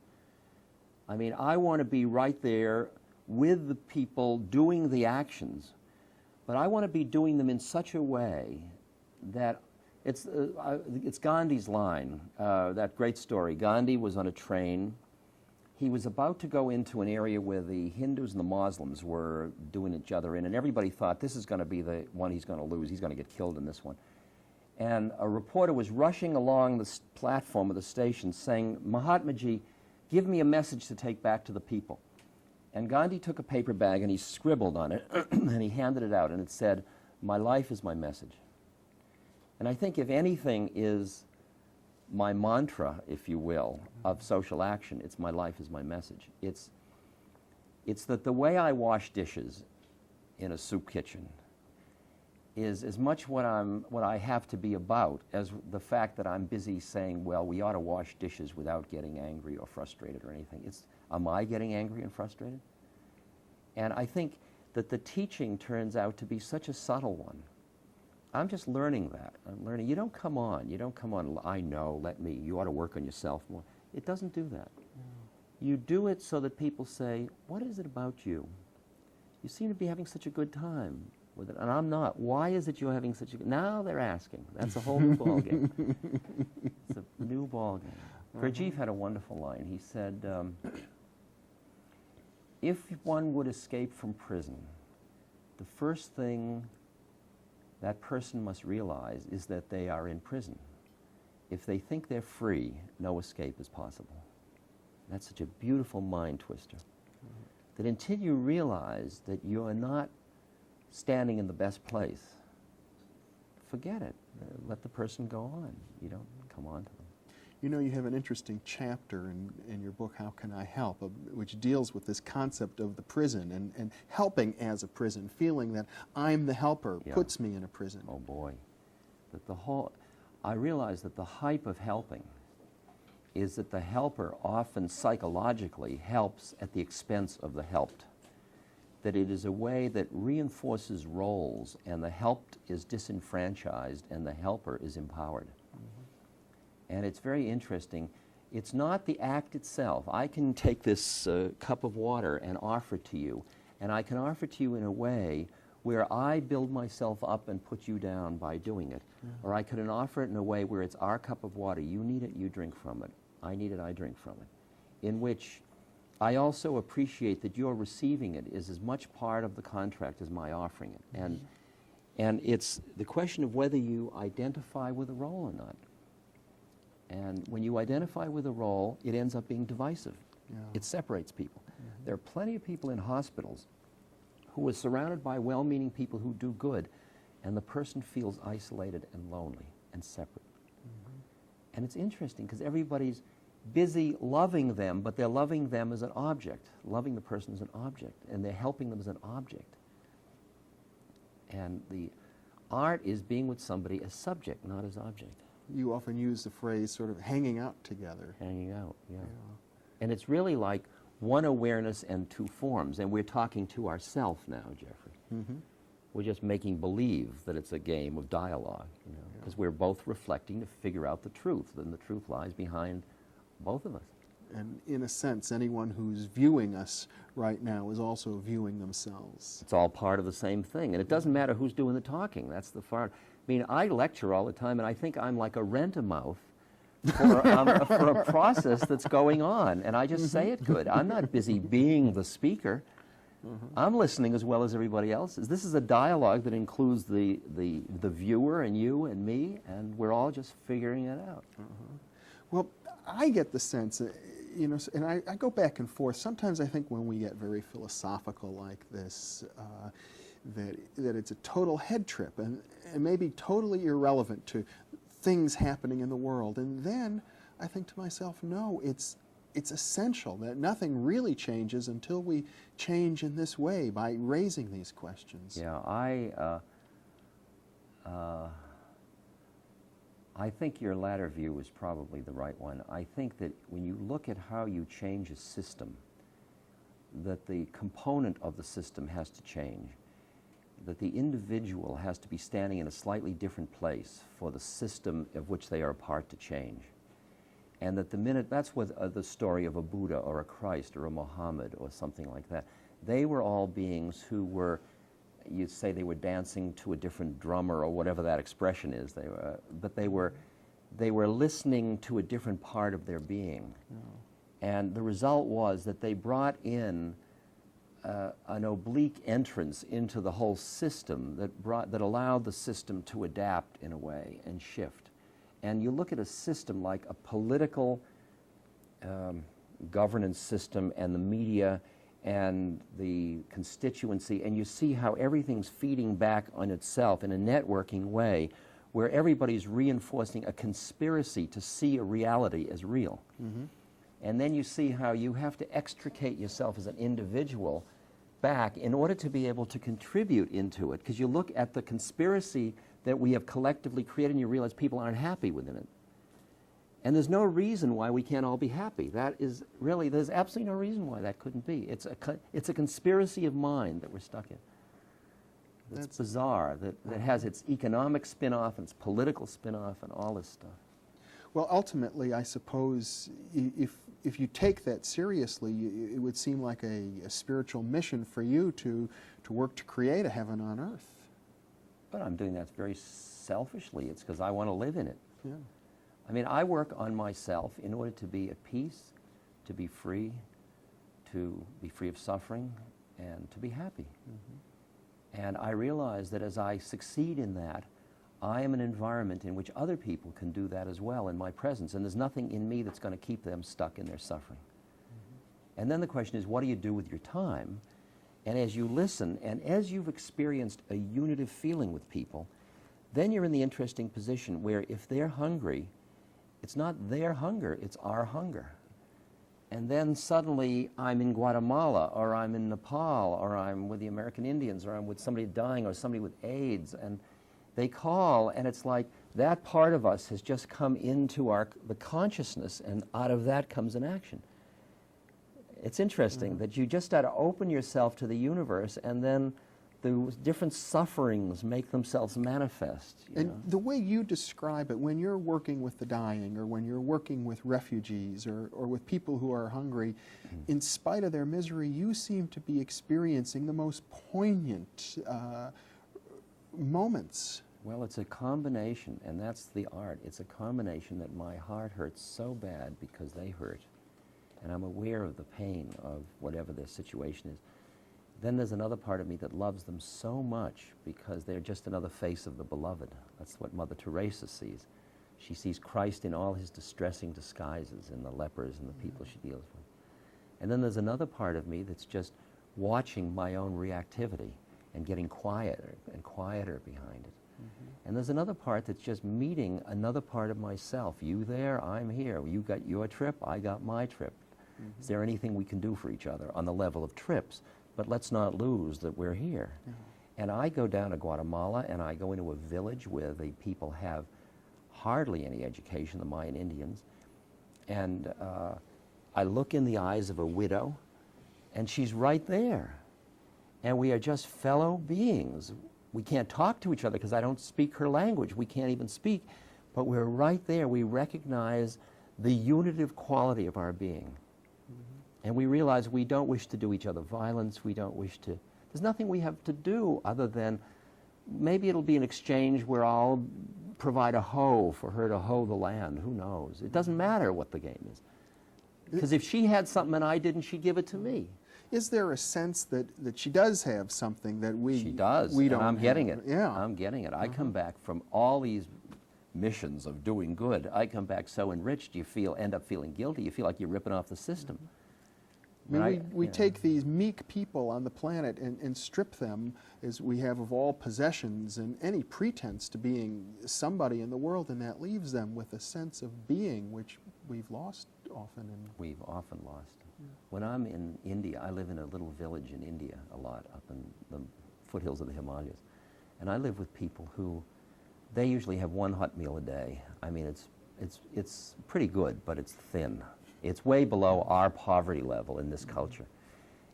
I mean, I want to be right there with the people doing the actions, but I want to be doing them in such a way that it's Gandhi's line, that great story. Gandhi was on a train. He was about to go into an area where the Hindus and the Muslims were doing each other in, and everybody thought this is going to be the one he's going to lose. He's going to get killed in this one. And a reporter was rushing along the platform of the station saying, Mahatmaji, give me a message to take back to the people. And Gandhi took a paper bag and he scribbled on it and he handed it out, and it said, "My life is my message." And I think if anything is my mantra, if you will, of social action, it's "my life is my message." It's that the way I wash dishes in a soup kitchen is as much what I have to be about as the fact that I'm busy saying, well, we ought to wash dishes without getting angry or frustrated or anything. Am I getting angry and frustrated? And I think that the teaching turns out to be such a subtle one. I'm just learning that. I'm learning. You don't come on, I know, let me, you ought to work on yourself more. It doesn't do that. No. You do it so that people say, what is it about you? You seem to be having such a good time with it, and I'm not. Why is it you're having such a good... Now they're asking. That's a whole new ballgame. It's a new ballgame. Gurdjieff had a wonderful line. He said, if one would escape from prison, the first thing that person must realize is that they are in prison. If they think they're free, no escape is possible. That's such a beautiful mind twister. That until you realize that you're not standing in the best place, forget it. Let the person go on. You don't come on to them. You know, you have an interesting chapter in your book, How Can I Help?, which deals with this concept of the prison and helping as a prison, feeling that I'm the helper, puts me in a prison. Oh boy. I realize that the hype of helping is that the helper often psychologically helps at the expense of the helped. That it is a way that reinforces roles, and the helped is disenfranchised and the helper is empowered. And it's very interesting. It's not the act itself. I can take this cup of water and offer it to you, and I can offer it to you in a way where I build myself up and put you down by doing it. Or I can offer it in a way where it's our cup of water. You need it, you drink from it. I need it, I drink from it. In which I also appreciate that your receiving it is as much part of the contract as my offering it. And it's the question of whether you identify with a role or not. And when you identify with a role, it ends up being divisive. It separates people. There are plenty of people in hospitals who are surrounded by well-meaning people who do good, and the person feels isolated and lonely and separate. And it's interesting because everybody's busy loving them, but they're loving them as an object, loving the person as an object, and they're helping them as an object. And the art is being with somebody as subject, not as object. You often use the phrase sort of hanging out together. Hanging out, yeah. And it's really like one awareness and two forms, and we're talking to ourselves now, Jeffrey. We're just making believe that it's a game of dialogue, you know, because we're both reflecting to figure out the truth, and the truth lies behind both of us. And in a sense, anyone who's viewing us right now is also viewing themselves. It's all part of the same thing, and it doesn't matter who's doing the talking. That's the far. I mean, I lecture all the time, and I think I'm like a rent-a-mouth for a process that's going on, and I just say it good. I'm not busy being the speaker. I'm listening as well as everybody else is. This is a dialogue that includes the viewer and you and me, and we're all just figuring it out. Well, I get the sense, you know, and I go back and forth. Sometimes I think when we get very philosophical like this, that it's a total head trip and maybe totally irrelevant to things happening in the world. And then I think to myself, no, it's essential that nothing really changes until we change in this way by raising these questions. Yeah, I think your latter view is probably the right one. I think that when you look at how you change a system, that the component of the system has to change, that the individual has to be standing in a slightly different place for the system of which they are a part to change. And that the minute, that's what the story of a Buddha or a Christ or a Muhammad or something like that. They were all beings who were, you'd say they were dancing to a different drummer or whatever that expression is. But they were listening to a different part of their being. And the result was that they brought in an oblique entrance into the whole system that allowed the system to adapt in a way and shift. And you look at a system like a political governance system and the media and the constituency, and you see how everything's feeding back on itself in a networking way where everybody's reinforcing a conspiracy to see a reality as real. And then you see how you have to extricate yourself as an individual back in order to be able to contribute into it, because you look at the conspiracy that we have collectively created and you realize people aren't happy within it. And there's no reason why we can't all be happy. That is really, there's absolutely no reason why that couldn't be. It's a conspiracy of mind that we're stuck in. That's bizarre, that has its economic spin-off and its political spin-off and all this stuff. Well, ultimately, I suppose if you take that seriously, it would seem like a spiritual mission for you to work to create a heaven on earth. But I'm doing that very selfishly. It's because I want to live in it. Yeah. I mean, I work on myself in order to be at peace, to be free of suffering, and to be happy. And I realize that as I succeed in that, I am an environment in which other people can do that as well in my presence, and there's nothing in me that's going to keep them stuck in their suffering. And then the question is, what do you do with your time? And as you listen, and as you've experienced a unitive feeling with people, then you're in the interesting position where if they're hungry, it's not their hunger, it's our hunger. And then suddenly I'm in Guatemala, or I'm in Nepal, or I'm with the American Indians, or I'm with somebody dying, or somebody with AIDS, and they call, and it's like that part of us has just come into the consciousness, and out of that comes an action. It's interesting that you just got to open yourself to the universe, and then the different sufferings make themselves manifest. And the way you describe it, when you're working with the dying, or when you're working with refugees, or with people who are hungry, in spite of their misery, you seem to be experiencing the most poignant moments. Well, it's a combination, and that's the art. It's a combination that my heart hurts so bad because they hurt, and I'm aware of the pain of whatever their situation is. Then there's another part of me that loves them so much because they're just another face of the beloved. That's what Mother Teresa sees. She sees Christ in all his distressing disguises, in the lepers and the people she deals with. And then there's another part of me that's just watching my own reactivity and getting quieter and quieter behind it. And there's another part that's just meeting another part of myself. You there, I'm here. You got your trip, I got my trip. Is there anything we can do for each other on the level of trips? But let's not lose that we're here. And I go down to Guatemala, and I go into a village where the people have hardly any education, the Mayan Indians. And I look in the eyes of a widow, and she's right there. And we are just fellow beings. We can't talk to each other because I don't speak her language. We can't even speak. But we're right there. We recognize the unitive quality of our being. And we realize we don't wish to do each other violence. We don't wish to... There's nothing we have to do other than maybe it'll be an exchange where I'll provide a hoe for her to hoe the land. Who knows? It doesn't matter what the game is. Because if she had something and I didn't, she'd give it to me. Is there a sense that she does have something that we She does, we and don't I'm have? getting it. Yeah. I'm getting it. I come back from all these missions of doing good. I come back so enriched, you end up feeling guilty. You feel like you're ripping off the system. I mean, we take these meek people on the planet and strip them, as we have, of all possessions and any pretense to being somebody in the world, and that leaves them with a sense of being, which we've lost often. We've often lost. When I'm in India, I live in a little village in India a lot, up in the foothills of the Himalayas. And I live with people who, they usually have one hot meal a day. I mean, it's pretty good, but it's thin. It's way below our poverty level in this culture.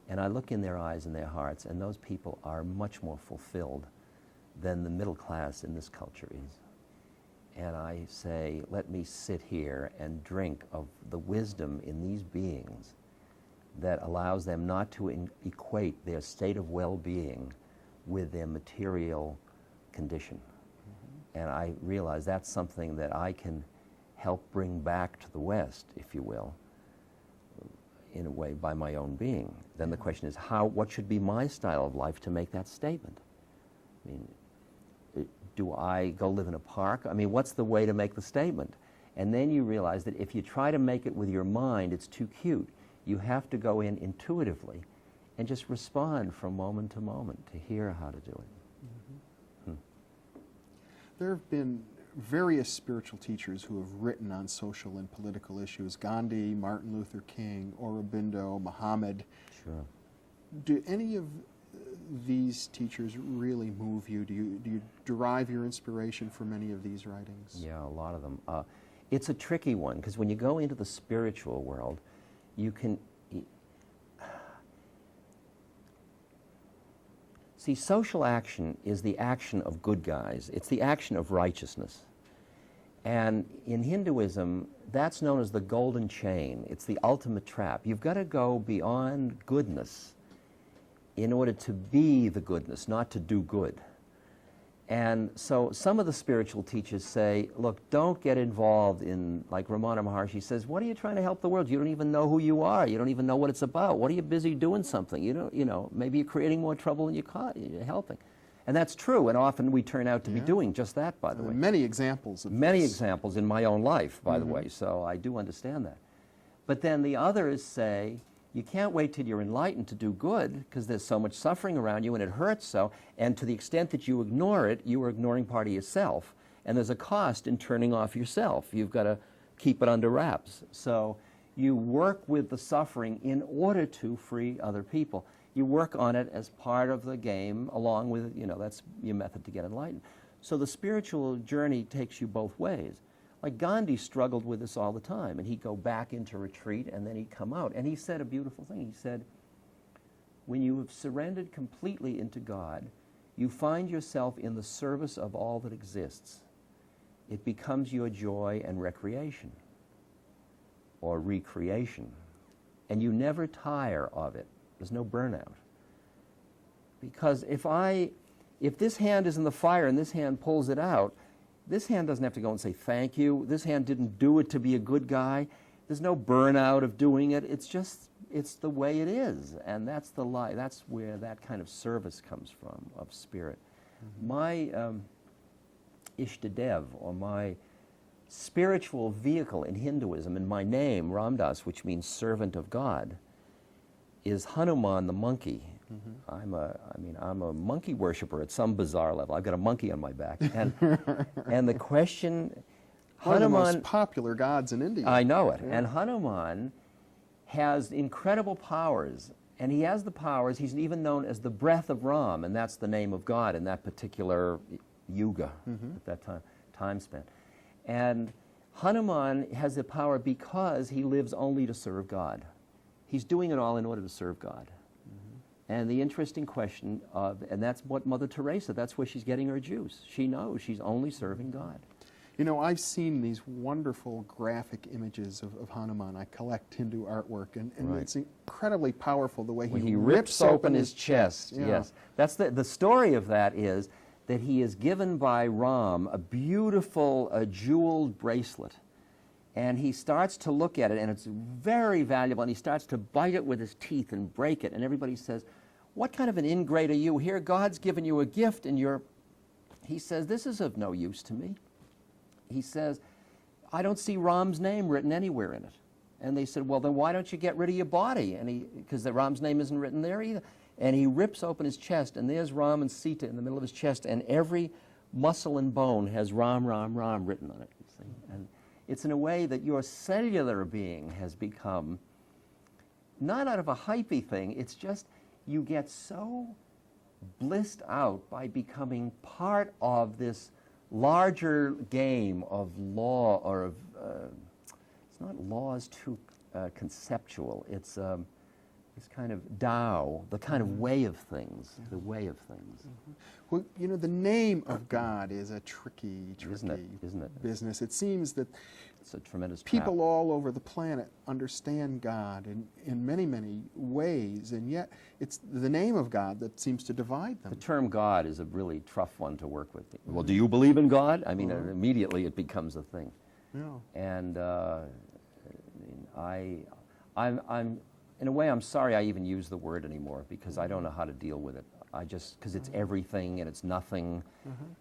And I look in their eyes and their hearts, and those people are much more fulfilled than the middle class in this culture is. And I say, let me sit here and drink of the wisdom in these beings that allows them not to equate their state of well-being with their material condition. And I realize that's something that I can help bring back to the West, if you will, in a way, by my own being. Then the question is, what should be my style of life to make that statement? I mean, do I go live in a park? I mean, what's the way to make the statement? And then you realize that if you try to make it with your mind, it's too cute. You have to go in intuitively and just respond from moment to moment to hear how to do it. There have been various spiritual teachers who have written on social and political issues: Gandhi, Martin Luther King, Aurobindo, Muhammad. Sure. Do any of these teachers really move you? Do you derive your inspiration from any of these writings? Yeah, a lot of them. It's a tricky one, because when you go into the spiritual world, you can... See, social action is the action of good guys. It's the action of righteousness. And in Hinduism, that's known as the golden chain. It's the ultimate trap. You've got to go beyond goodness in order to be the goodness, not to do good. And so some of the spiritual teachers say, look, don't get involved in, like Ramana Maharshi says, what are you trying to help the world? You don't even know who you are. You don't even know what it's about. What are you busy doing something? You know, maybe you're creating more trouble than you're helping. And that's true, and often we turn out to be doing just that, by the way. Many examples of Many this. examples in my own life, by the way, so I do understand that. But then the others say, you can't wait till you're enlightened to do good, because there's so much suffering around you and it hurts so, and to the extent that you ignore it, you are ignoring part of yourself. And there's a cost in turning off yourself. You've got to keep it under wraps. So you work with the suffering in order to free other people. You work on it as part of the game, along with, that's your method to get enlightened. So the spiritual journey takes you both ways. Like Gandhi struggled with this all the time, and he'd go back into retreat, and then he'd come out. And he said a beautiful thing. He said, when you have surrendered completely into God, you find yourself in the service of all that exists. It becomes your joy and recreation, or recreation. And you never tire of it. There's no burnout. Because if this hand is in the fire and this hand pulls it out, this hand doesn't have to go and say thank you. This hand didn't do it to be a good guy. There's no burnout of doing it. It's the way it is. And that's the life. That's where that kind of service comes from, of spirit. My Ishtadev, or my spiritual vehicle in Hinduism, and my name, Ramdas, which means servant of God, is Hanuman the monkey. I'm a monkey worshiper at some bizarre level. I've got a monkey on my back. And the question, one of the Hanuman... most popular gods in India. I know it. Yeah. And Hanuman has incredible powers. And he has the powers, he's even known as the breath of Ram, and that's the name of God in that particular yuga, at that time span. And Hanuman has the power because he lives only to serve God. He's doing it all in order to serve God. And the interesting question and that's what Mother Teresa, that's where she's getting her juice. She knows she's only serving God. I've seen these wonderful graphic images of Hanuman. I collect Hindu artwork, and Right. it's incredibly powerful the way When he he rips open his chest, Yeah. yes. That's the story of that is that he is given by Ram a beautiful jeweled bracelet. And he starts to look at it, and it's very valuable, and he starts to bite it with his teeth and break it, and everybody says, what kind of an ingrate are you? Here, God's given you a gift, and he says, this is of no use to me. He says, I don't see Ram's name written anywhere in it. And they said, well, then why don't you get rid of your body? Because the Ram's name isn't written there either. And he rips open his chest, and there's Ram and Sita in the middle of his chest, and every muscle and bone has Ram, Ram, Ram written on it. You see? And it's in a way that your cellular being has become, not out of a hypey thing, it's just you get so blissed out by becoming part of this larger game of law, or of, it's not laws too conceptual, it's this kind of Tao, the kind of way of things, the way of things. Well, the name of God is a tricky Isn't it? business. It seems that It's a tremendous trap. people all over the planet understand God in many, many ways, and yet it's the name of God that seems to divide them. The term God is a really tough one to work with. Well, do you believe in God? I mean, immediately it becomes a thing. Yeah. And I'm in a way, I'm sorry I even use the word anymore, because I don't know how to deal with it. because it's everything and it's nothing,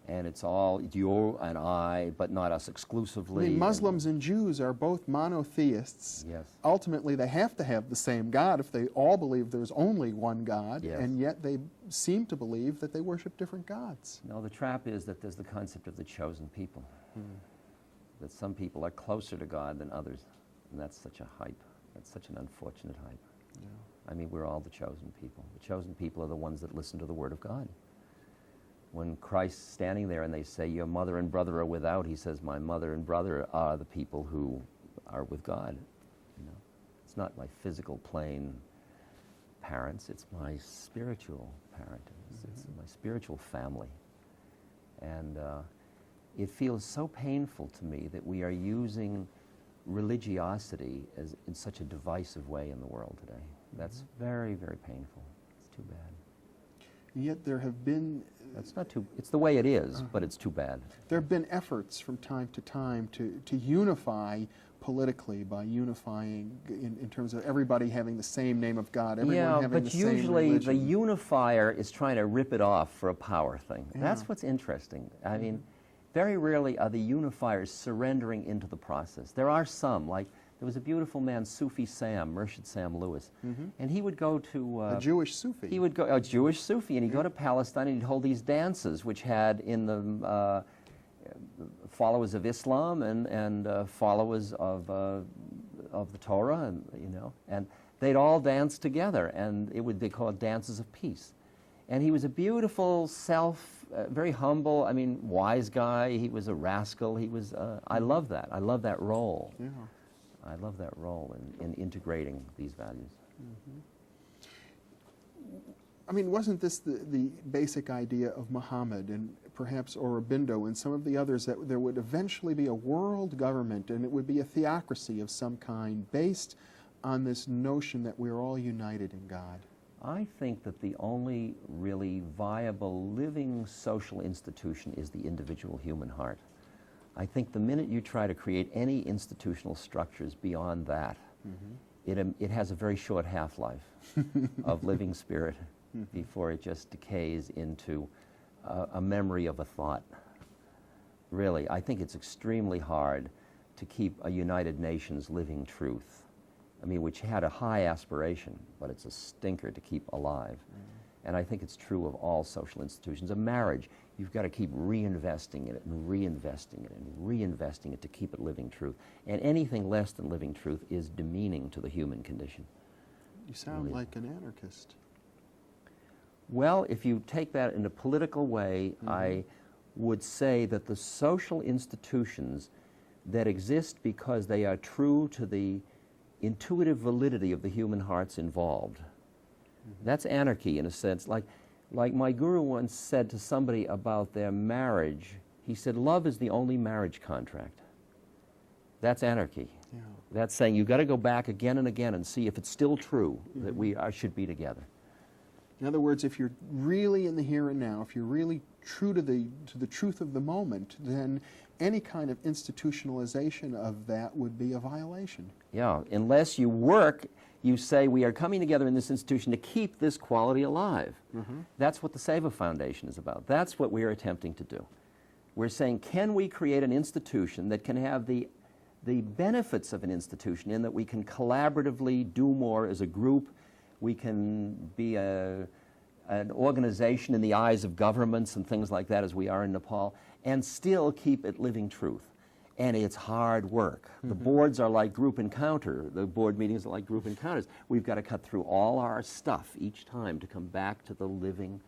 and it's all you and I, but not us exclusively. I mean, Muslims and Jews are both monotheists. Yes. Ultimately, they have to have the same God if they all believe there's only one God, Yes. and yet they seem to believe that they worship different gods. No, the trap is that there's the concept of the chosen people. That some people are closer to God than others, and that's such a hype. That's such an unfortunate hype. I mean, we're all the chosen people. The chosen people are the ones that listen to the Word of God. When Christ's standing there and they say, your mother and brother are without, he says, my mother and brother are the people who are with God. You know? It's not my physical plane parents, it's my spiritual parent. It's my spiritual family. And it feels so painful to me that we are using religiosity in such a divisive way in the world today. That's very, very painful. It's too bad. And yet there have been... That's not too... It's the way it is, but it's too bad. There have been efforts from time to time to unify politically by unifying in terms of everybody having the same name of God, everyone having the same religion. Yeah, but usually the unifier is trying to rip it off for a power thing. Yeah. That's what's interesting. I mean, very rarely are the unifiers surrendering into the process. There are some, like there was a beautiful man, Sufi Sam, Murshid Sam Lewis, and he would go to... a Jewish Sufi. He would go, a Jewish Sufi, and he'd go to Palestine and he'd hold these dances, which had in the followers of Islam and followers of the Torah, and and they'd all dance together, and it would be called dances of peace. And he was a beautiful very humble, I mean, wise guy. He was a rascal. He was, I love that. I love that role. Yeah. I love that role in integrating these values. I mean, wasn't this the basic idea of Muhammad and perhaps Aurobindo and some of the others, that there would eventually be a world government and it would be a theocracy of some kind based on this notion that we're all united in God? I think that the only really viable living social institution is the individual human heart. I think the minute you try to create any institutional structures beyond that, it has a very short half-life of living spirit before it just decays into a memory of a thought. Really, I think it's extremely hard to keep a United Nations living truth. I mean, which had a high aspiration, but it's a stinker to keep alive. And I think it's true of all social institutions. A marriage, you've got to keep reinvesting in it and reinvesting it and reinvesting it to keep it living truth. And anything less than living truth is demeaning to the human condition. You sound like an anarchist. Well, if you take that in a political way, I would say that the social institutions that exist because they are true to the intuitive validity of the human hearts involved. That's anarchy in a sense. Like my guru once said to somebody about their marriage, he said, love is the only marriage contract. That's anarchy. Yeah. That's saying you've got to go back again and again and see if it's still true that we should be together. In other words, if you're really in the here and now, if you're really true to the truth of the moment, then any kind of institutionalization of that would be a violation. Yeah, unless you work, you say we are coming together in this institution to keep this quality alive. That's what the Seva Foundation is about. That's what we are attempting to do. We're saying, can we create an institution that can have the benefits of an institution in that we can collaboratively do more as a group, we can be an organization in the eyes of governments and things like that as we are in Nepal, and still keep it living truth. And it's hard work. The boards are like group encounter. The board meetings are like group encounters. We've got to cut through all our stuff each time to come back to the living,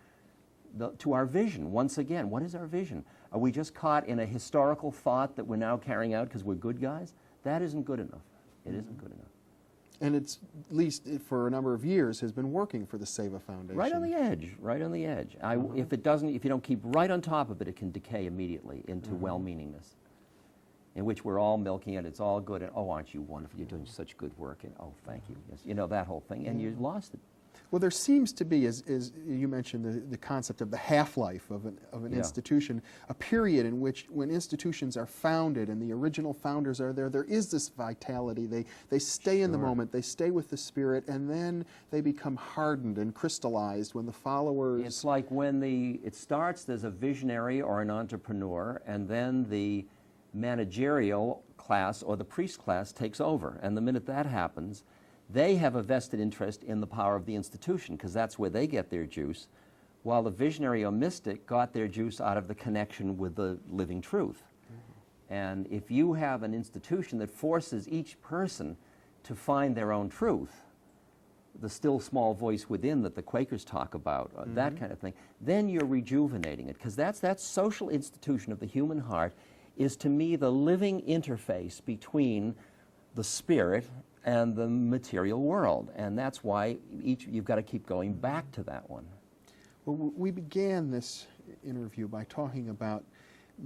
to our vision. Once again, what is our vision? Are we just caught in a historical thought that we're now carrying out because we're good guys? That isn't good enough. It isn't good enough. And it's, at least for a number of years, has been working for the Seva Foundation. Right on the edge, right on the edge. If you don't keep right on top of it, it can decay immediately into well-meaningness, in which we're all milking it, it's all good, and oh, aren't you wonderful, you're doing such good work, and oh, thank you. Yes, that whole thing, and you lost it. Well, there seems to be, as you mentioned, the concept of the half-life of an Yeah. institution, a period in which, when institutions are founded and the original founders are there, there is this vitality. They stay in the Sure. moment, they stay with the spirit, and then they become hardened and crystallized when the followers... It's like when it starts, there's a visionary or an entrepreneur, and then the managerial class or the priest class takes over. And the minute that happens, they have a vested interest in the power of the institution, because that's where they get their juice, while the visionary or mystic got their juice out of the connection with the living truth. And if you have an institution that forces each person to find their own truth, the still small voice within that the Quakers talk about, that kind of thing, then you're rejuvenating it, because that social institution of the human heart is, to me, the living interface between the spirit and the material world, and that's why you've got to keep going back to that one. Well, we began this interview by talking about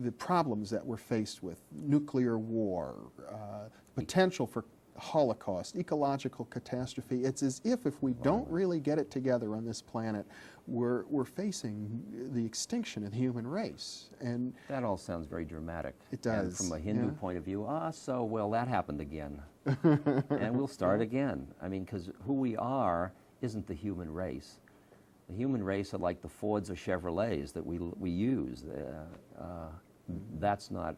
the problems that we're faced with: nuclear war, potential for Holocaust, ecological catastrophe. It's as if we don't really get it together on this planet, we're facing the extinction of the human race. And that all sounds very dramatic. It does. And from a Hindu point of view, well, that happened again. And we'll start again. I mean, because who we are isn't the human race. The human race are like the Fords or Chevrolets that we use. That's not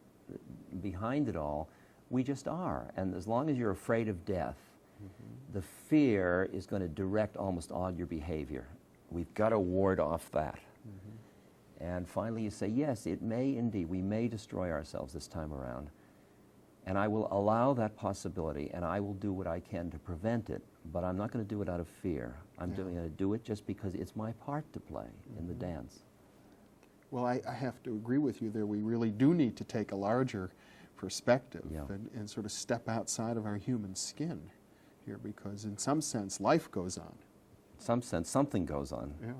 behind it all. We just are. And as long as you're afraid of death, the fear is going to direct almost all your behavior. We've got to ward off that. And finally you say, yes, it may indeed, we may destroy ourselves this time around. And I will allow that possibility, and I will do what I can to prevent it, but I'm not going to do it out of fear. I'm going to do it just because it's my part to play in the dance. Well, I have to agree with you there. We really do need to take a larger perspective and sort of step outside of our human skin here, because in some sense life goes on. In some sense something goes on. Yeah.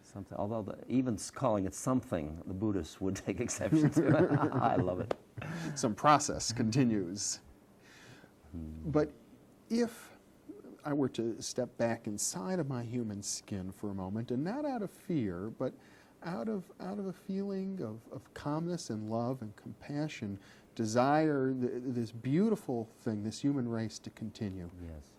Something, although even calling it something, the Buddhists would take exception to. I love it. Some process continues. But if I were to step back inside of my human skin for a moment, and not out of fear, but out of a feeling of calmness and love and compassion, desire this beautiful thing, this human race, to continue. Yes.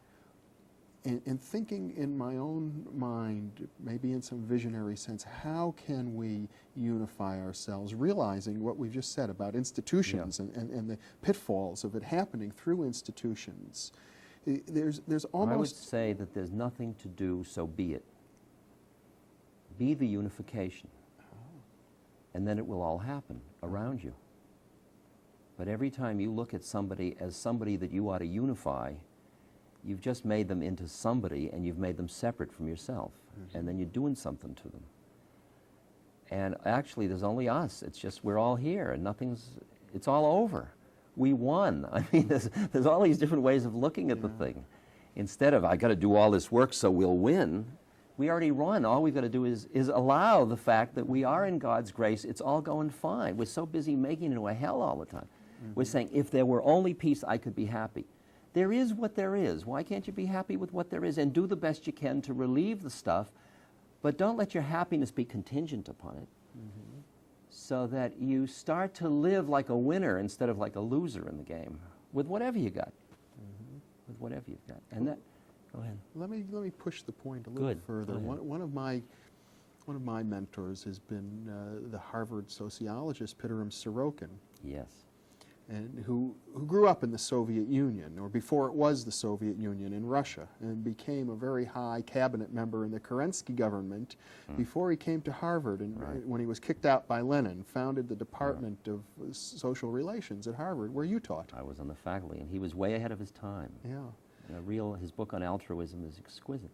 And thinking in my own mind, maybe in some visionary sense, how can we unify ourselves, realizing what we've just said about institutions and the pitfalls of it happening through institutions. There's almost... I would say that there's nothing to do, so be it. Be the unification. And then it will all happen around you. But every time you look at somebody as somebody that you ought to unify, you've just made them into somebody, and you've made them separate from yourself. And then you're doing something to them. And actually, there's only us. It's just we're all here, and it's all over. We won. I mean, there's all these different ways of looking at the thing. Instead of, I got to do all this work so we'll win, we already won. All we've got to do is allow the fact that we are in God's grace. It's all going fine. We're so busy making it into a hell all the time. We're saying, if there were only peace, I could be happy. There is what there is. Why can't you be happy with what there is and do the best you can to relieve the stuff, but don't let your happiness be contingent upon it, so that you start to live like a winner instead of like a loser in the game, with whatever you got. With whatever you've got. And that, go ahead. Let me push the point a little further. One of my mentors has been the Harvard sociologist Pitirim Sorokin. Yes. And who grew up in the Soviet Union, or before it was the Soviet Union, in Russia, and became a very high cabinet member in the Kerensky government before he came to Harvard. And when he was kicked out by Lenin, founded the Department of Social Relations at Harvard, where you taught. I was on the faculty, and he was way ahead of his time. Yeah. His book on altruism is exquisite.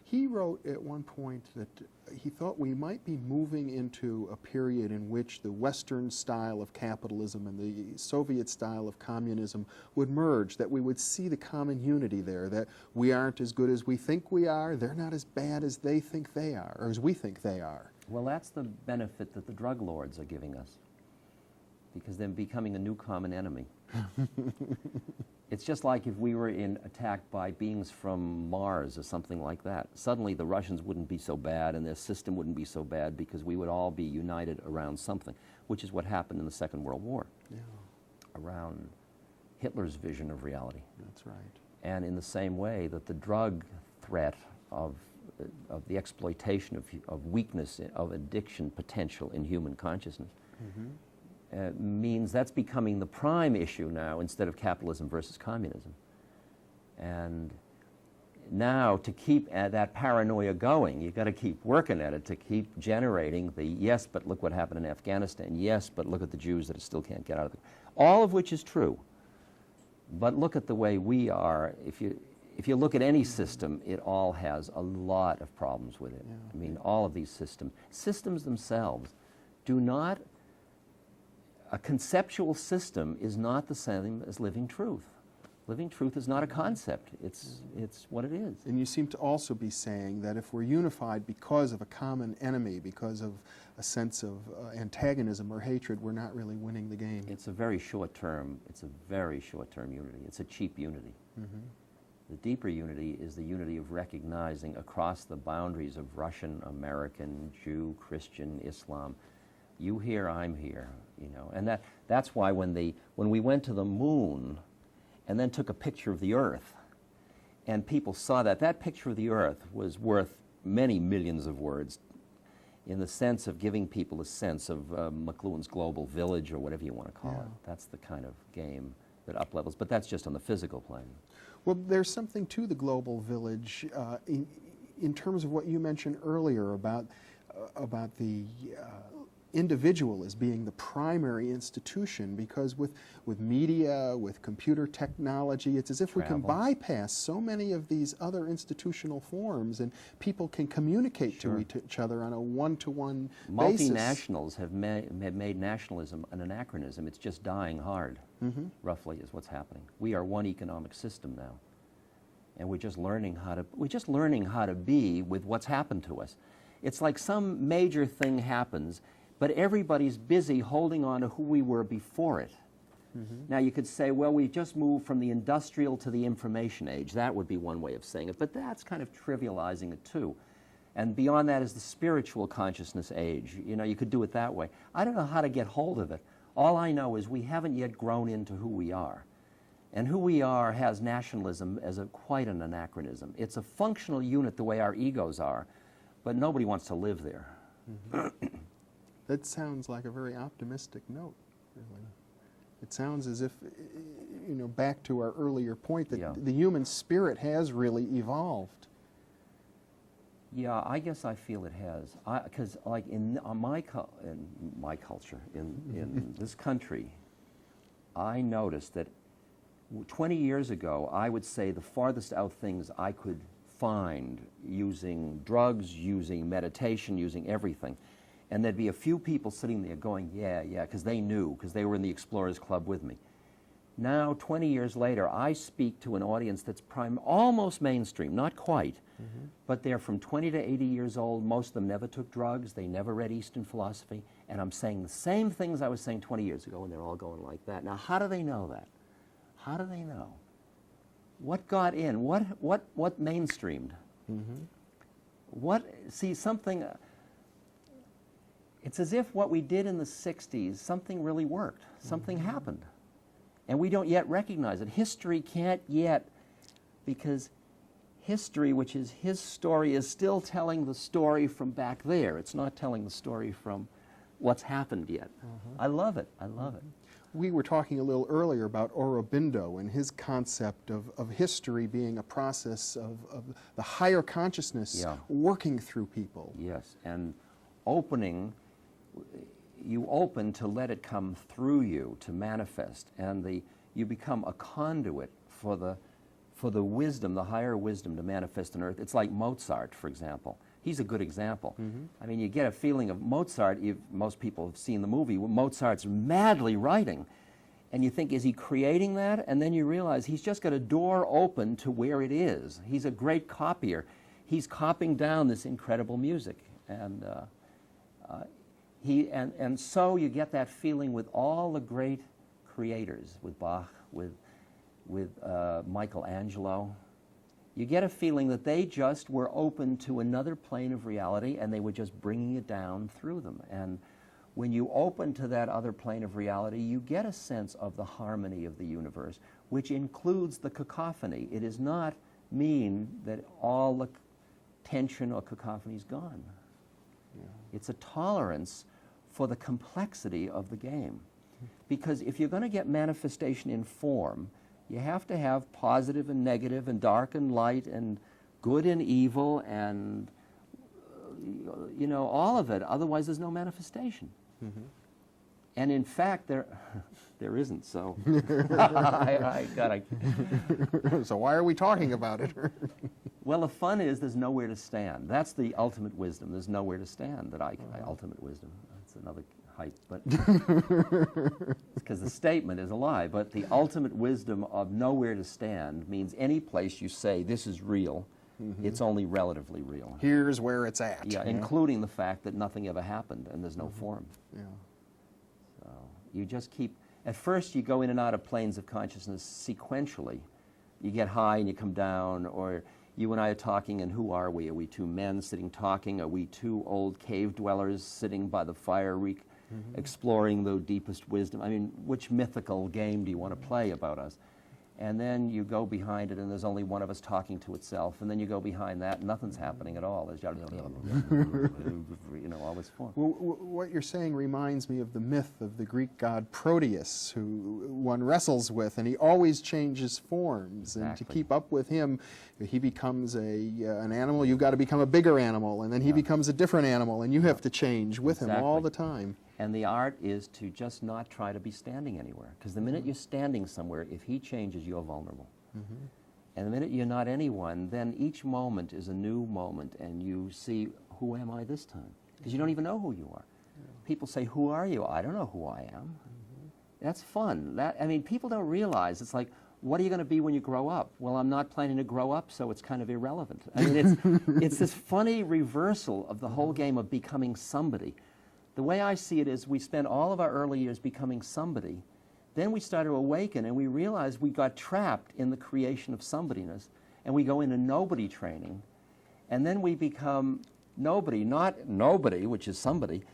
He wrote at one point that he thought we might be moving into a period in which the Western style of capitalism and the Soviet style of communism would merge, that we would see the common unity there, that we aren't as good as we think we are, they're not as bad as they think they are, or as we think they are. Well, that's the benefit that the drug lords are giving us. because they're becoming a new common enemy. It's just like if we were attacked by beings from Mars or something like that. Suddenly the Russians wouldn't be so bad and their system wouldn't be so bad because we would all be united around something, which is what happened in the Second World War, around Hitler's vision of reality. That's right. And in the same way that the drug threat of the exploitation of weakness, of addiction potential in human consciousness, means that's becoming the prime issue now instead of capitalism versus communism. And now to keep that paranoia going, you've got to keep working at it to keep generating the yes, but look what happened in Afghanistan, yes, but look at the Jews that still can't get out of it. All of which is true. But look at the way we are. If you look at any system, it all has a lot of problems with it. Yeah. I mean, all of these systems themselves do not. A conceptual system is not the same as living truth. Living truth is not a concept. It's what it is. And you seem to also be saying that if we're unified because of a common enemy, because of a sense of antagonism or hatred, we're not really winning the game. It's a very short-term unity. It's a cheap unity. The deeper unity is the unity of recognizing across the boundaries of Russian, American, Jew, Christian, Islam, you here, I'm here, you know. And that's why when we went to the moon and then took a picture of the Earth, and people saw that picture of the Earth was worth many millions of words in the sense of giving people a sense of McLuhan's global village or whatever you want to call it. That's the kind of game that uplevels, but that's just on the physical plane. Well, there's something to the global village in terms of what you mentioned earlier about the individual as being the primary institution, because with media, with computer technology, it's as if we can bypass so many of these other institutional forms and people can communicate to each other on a one-to-one basis. Multinationals have made nationalism an anachronism. It's just dying hard, roughly, is what's happening. We are one economic system now, and we're just learning how to be with what's happened to us. It's like some major thing happens, but everybody's busy holding on to who we were before it. Now you could say, well, we've just moved from the industrial to the information age. That would be one way of saying it, but that's kind of trivializing it too. And beyond that is the spiritual consciousness age. You know, you could do it that way. I don't know how to get hold of it. All I know is we haven't yet grown into who we are. And who we are has nationalism as quite an anachronism. It's a functional unit the way our egos are, but nobody wants to live there. That sounds like a very optimistic note, really. It sounds as if, you know, back to our earlier point, that the human spirit has really evolved. Yeah, I guess I feel it has. Because like in my culture, in this country, I noticed that 20 years ago, I would say the farthest out things I could find using drugs, using meditation, using everything. And there'd be a few people sitting there going, yeah, because they knew, because they were in the Explorers Club with me. Now, 20 years later, I speak to an audience that's almost mainstream, not quite, but they're from 20 to 80 years old. Most of them never took drugs. They never read Eastern philosophy. And I'm saying the same things I was saying 20 years ago, and they're all going like that. Now, how do they know that? How do they know? What got in? What mainstreamed? Something... It's as if what we did in the 60s, something really worked. Something happened. And we don't yet recognize it. History can't yet, because history, which is his story, is still telling the story from back there. It's not telling the story from what's happened yet. I love it. I love it. We were talking a little earlier about Aurobindo and his concept of history being a process of the higher consciousness working through people. Yes, and you open to let it come through you, to manifest, and you become a conduit for the wisdom, the higher wisdom to manifest on earth. It's like Mozart, for example. He's a good example. I mean, you get a feeling of Mozart, most people have seen the movie, Mozart's madly writing, and you think, is he creating that? And then you realize he's just got a door open to where it is. He's a great copier. He's copying down this incredible music, and And so you get that feeling with all the great creators, with Bach, with Michelangelo. You get a feeling that they just were open to another plane of reality, and they were just bringing it down through them. And when you open to that other plane of reality, you get a sense of the harmony of the universe, which includes the cacophony. It does not mean that all the tension or cacophony is gone. Yeah. It's a tolerance for the complexity of the game. Because if you're going to get manifestation in form, you have to have positive and negative and dark and light and good and evil and, all of it. Otherwise, there's no manifestation. Mm-hmm. And in fact, there isn't, so I gotta... So why are we talking about it? Well, the fun is there's nowhere to stand. That's the ultimate wisdom. There's nowhere to stand that ultimate wisdom. That's another hype, but because the statement is a lie. But the ultimate wisdom of nowhere to stand means any place you say this is real, mm-hmm. It's only relatively real. Here's where it's at. Yeah, including the fact that nothing ever happened and there's no mm-hmm. form. Yeah. So you just keep. At first, you go in and out of planes of consciousness sequentially. You get high and you come down, or you and I are talking, and who are we? Are we two men sitting talking? Are we two old cave dwellers sitting by the fire, mm-hmm. exploring the deepest wisdom? I mean, which mythical game do you want to play about us? And then you go behind it, and there's only one of us talking to itself. And then you go behind that, and nothing's happening at all. There's all this form. Well, what you're saying reminds me of the myth of the Greek god Proteus, who one wrestles with, and he always changes forms. Exactly. And to keep up with him, he becomes an animal. You've got to become a bigger animal, and then he becomes a different animal, and you have to change with him all the time. And the art is to just not try to be standing anywhere. Because the minute you're standing somewhere, if he changes, you're vulnerable. Mm-hmm. And the minute you're not anyone, then each moment is a new moment, and you see, who am I this time? Because you don't even know who you are. Yeah. People say, who are you? I don't know who I am. Mm-hmm. That's fun. People don't realize, it's like, what are you going to be when you grow up? Well, I'm not planning to grow up, so it's kind of irrelevant. It's this funny reversal of the whole game of becoming somebody. The way I see it is we spent all of our early years becoming somebody. Then we started to awaken, and we realized we got trapped in the creation of somebodyness, and we go into nobody training. And then we become nobody, not nobody, which is somebody,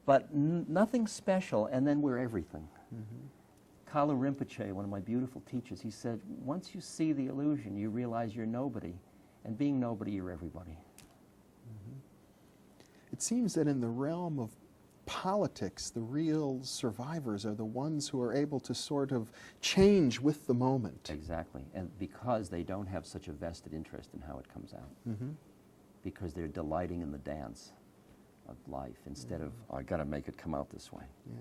but nothing special, and then we're everything. Mm-hmm. Kalu Rinpoche, one of my beautiful teachers, he said, once you see the illusion, you realize you're nobody, and being nobody, you're everybody. Mm-hmm. It seems that in the realm of politics, the real survivors are the ones who are able to sort of change with the moment. Exactly, and because they don't have such a vested interest in how it comes out. Mm-hmm. Because they're delighting in the dance of life instead of, I got to make it come out this way. Yeah.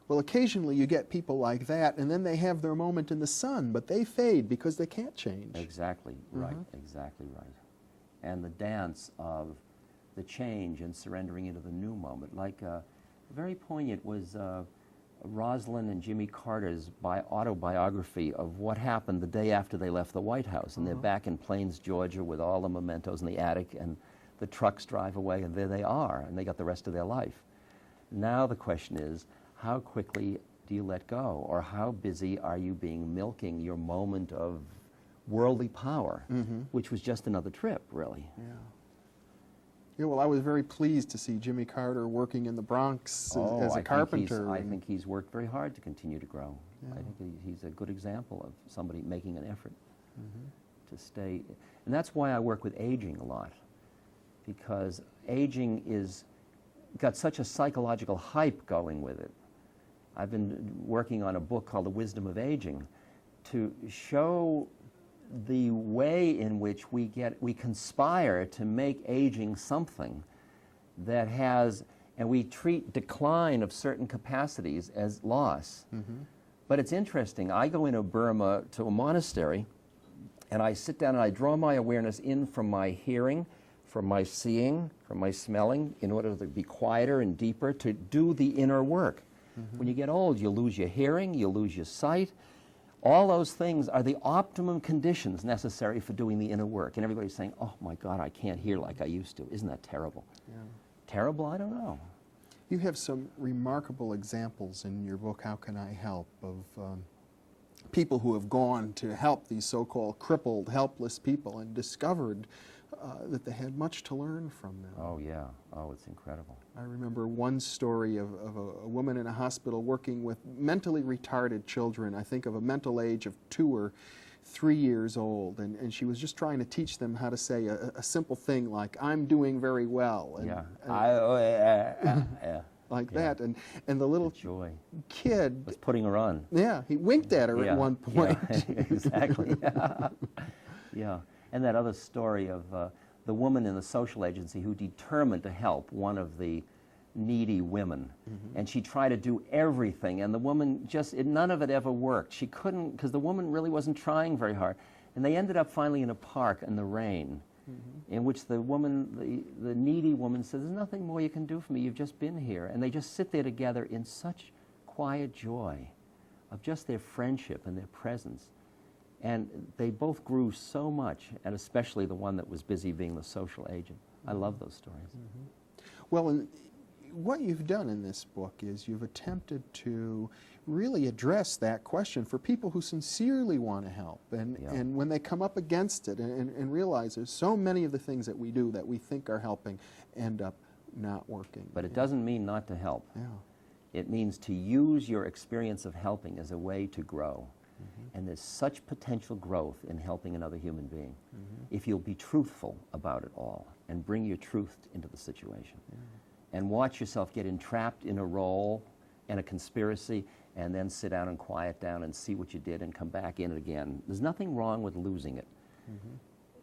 Well, occasionally you get people like that, and then they have their moment in the sun, but they fade because they can't change. Exactly, right, exactly right. And the dance of the change and surrendering into the new moment, like very poignant was Rosalind and Jimmy Carter's autobiography of what happened the day after they left the White House. And they're back in Plains, Georgia with all the mementos in the attic, and the trucks drive away, and there they are, and they got the rest of their life. Now the question is, how quickly do you let go? Or how busy are you milking your moment of worldly power, which was just another trip, really? Yeah. Yeah, well, I was very pleased to see Jimmy Carter working in the Bronx as a carpenter. I think he's worked very hard to continue to grow. Yeah. I think he's a good example of somebody making an effort to stay. And that's why I work with aging a lot, because aging got such a psychological hype going with it. I've been working on a book called The Wisdom of Aging to show the way in which we conspire to make aging something that has, and we treat decline of certain capacities as loss. But it's interesting, I go into Burma to a monastery, and I sit down and I draw my awareness in from my hearing, from my seeing, from my smelling, in order to be quieter and deeper, to do the inner work. When you get old, you lose your hearing, you lose your sight. All those things are the optimum conditions necessary for doing the inner work. And everybody's saying, oh my God, I can't hear like I used to. Isn't that terrible? Yeah. Terrible? I don't know. You have some remarkable examples in your book, How Can I Help?, of people who have gone to help these so-called crippled, helpless people and discovered that they had much to learn from them. Oh, yeah. Oh, it's incredible. I remember one story of a woman in a hospital working with mentally retarded children, I think of a mental age of 2 or 3 years old, and she was just trying to teach them how to say a simple thing like, "I'm doing very well." And, Yeah. and like Yeah. that. And the little The joy. kid, Was putting her on. yeah, he winked at her Yeah, at one point. Yeah, exactly. Yeah. And that other story of the woman in the social agency who determined to help one of the needy women. And she tried to do everything, and the woman just, none of it ever worked. She couldn't, because the woman really wasn't trying very hard. And they ended up finally in a park in the rain, in which the woman, the needy woman says, "There's nothing more you can do for me, you've just been here." And they just sit there together in such quiet joy of just their friendship and their presence. And they both grew so much, and especially the one that was busy being the social agent. I love those stories. Well, and what you've done in this book is you've attempted to really address that question for people who sincerely want to help, and when they come up against it and realize there's so many of the things that we do that we think are helping end up not working. But it doesn't mean not to help. Yeah. It means to use your experience of helping as a way to grow. And there's such potential growth in helping another human being if you'll be truthful about it all and bring your truth into the situation. And watch yourself get entrapped in a role and a conspiracy, and then sit down and quiet down and see what you did and come back in it again. There's nothing wrong with losing it.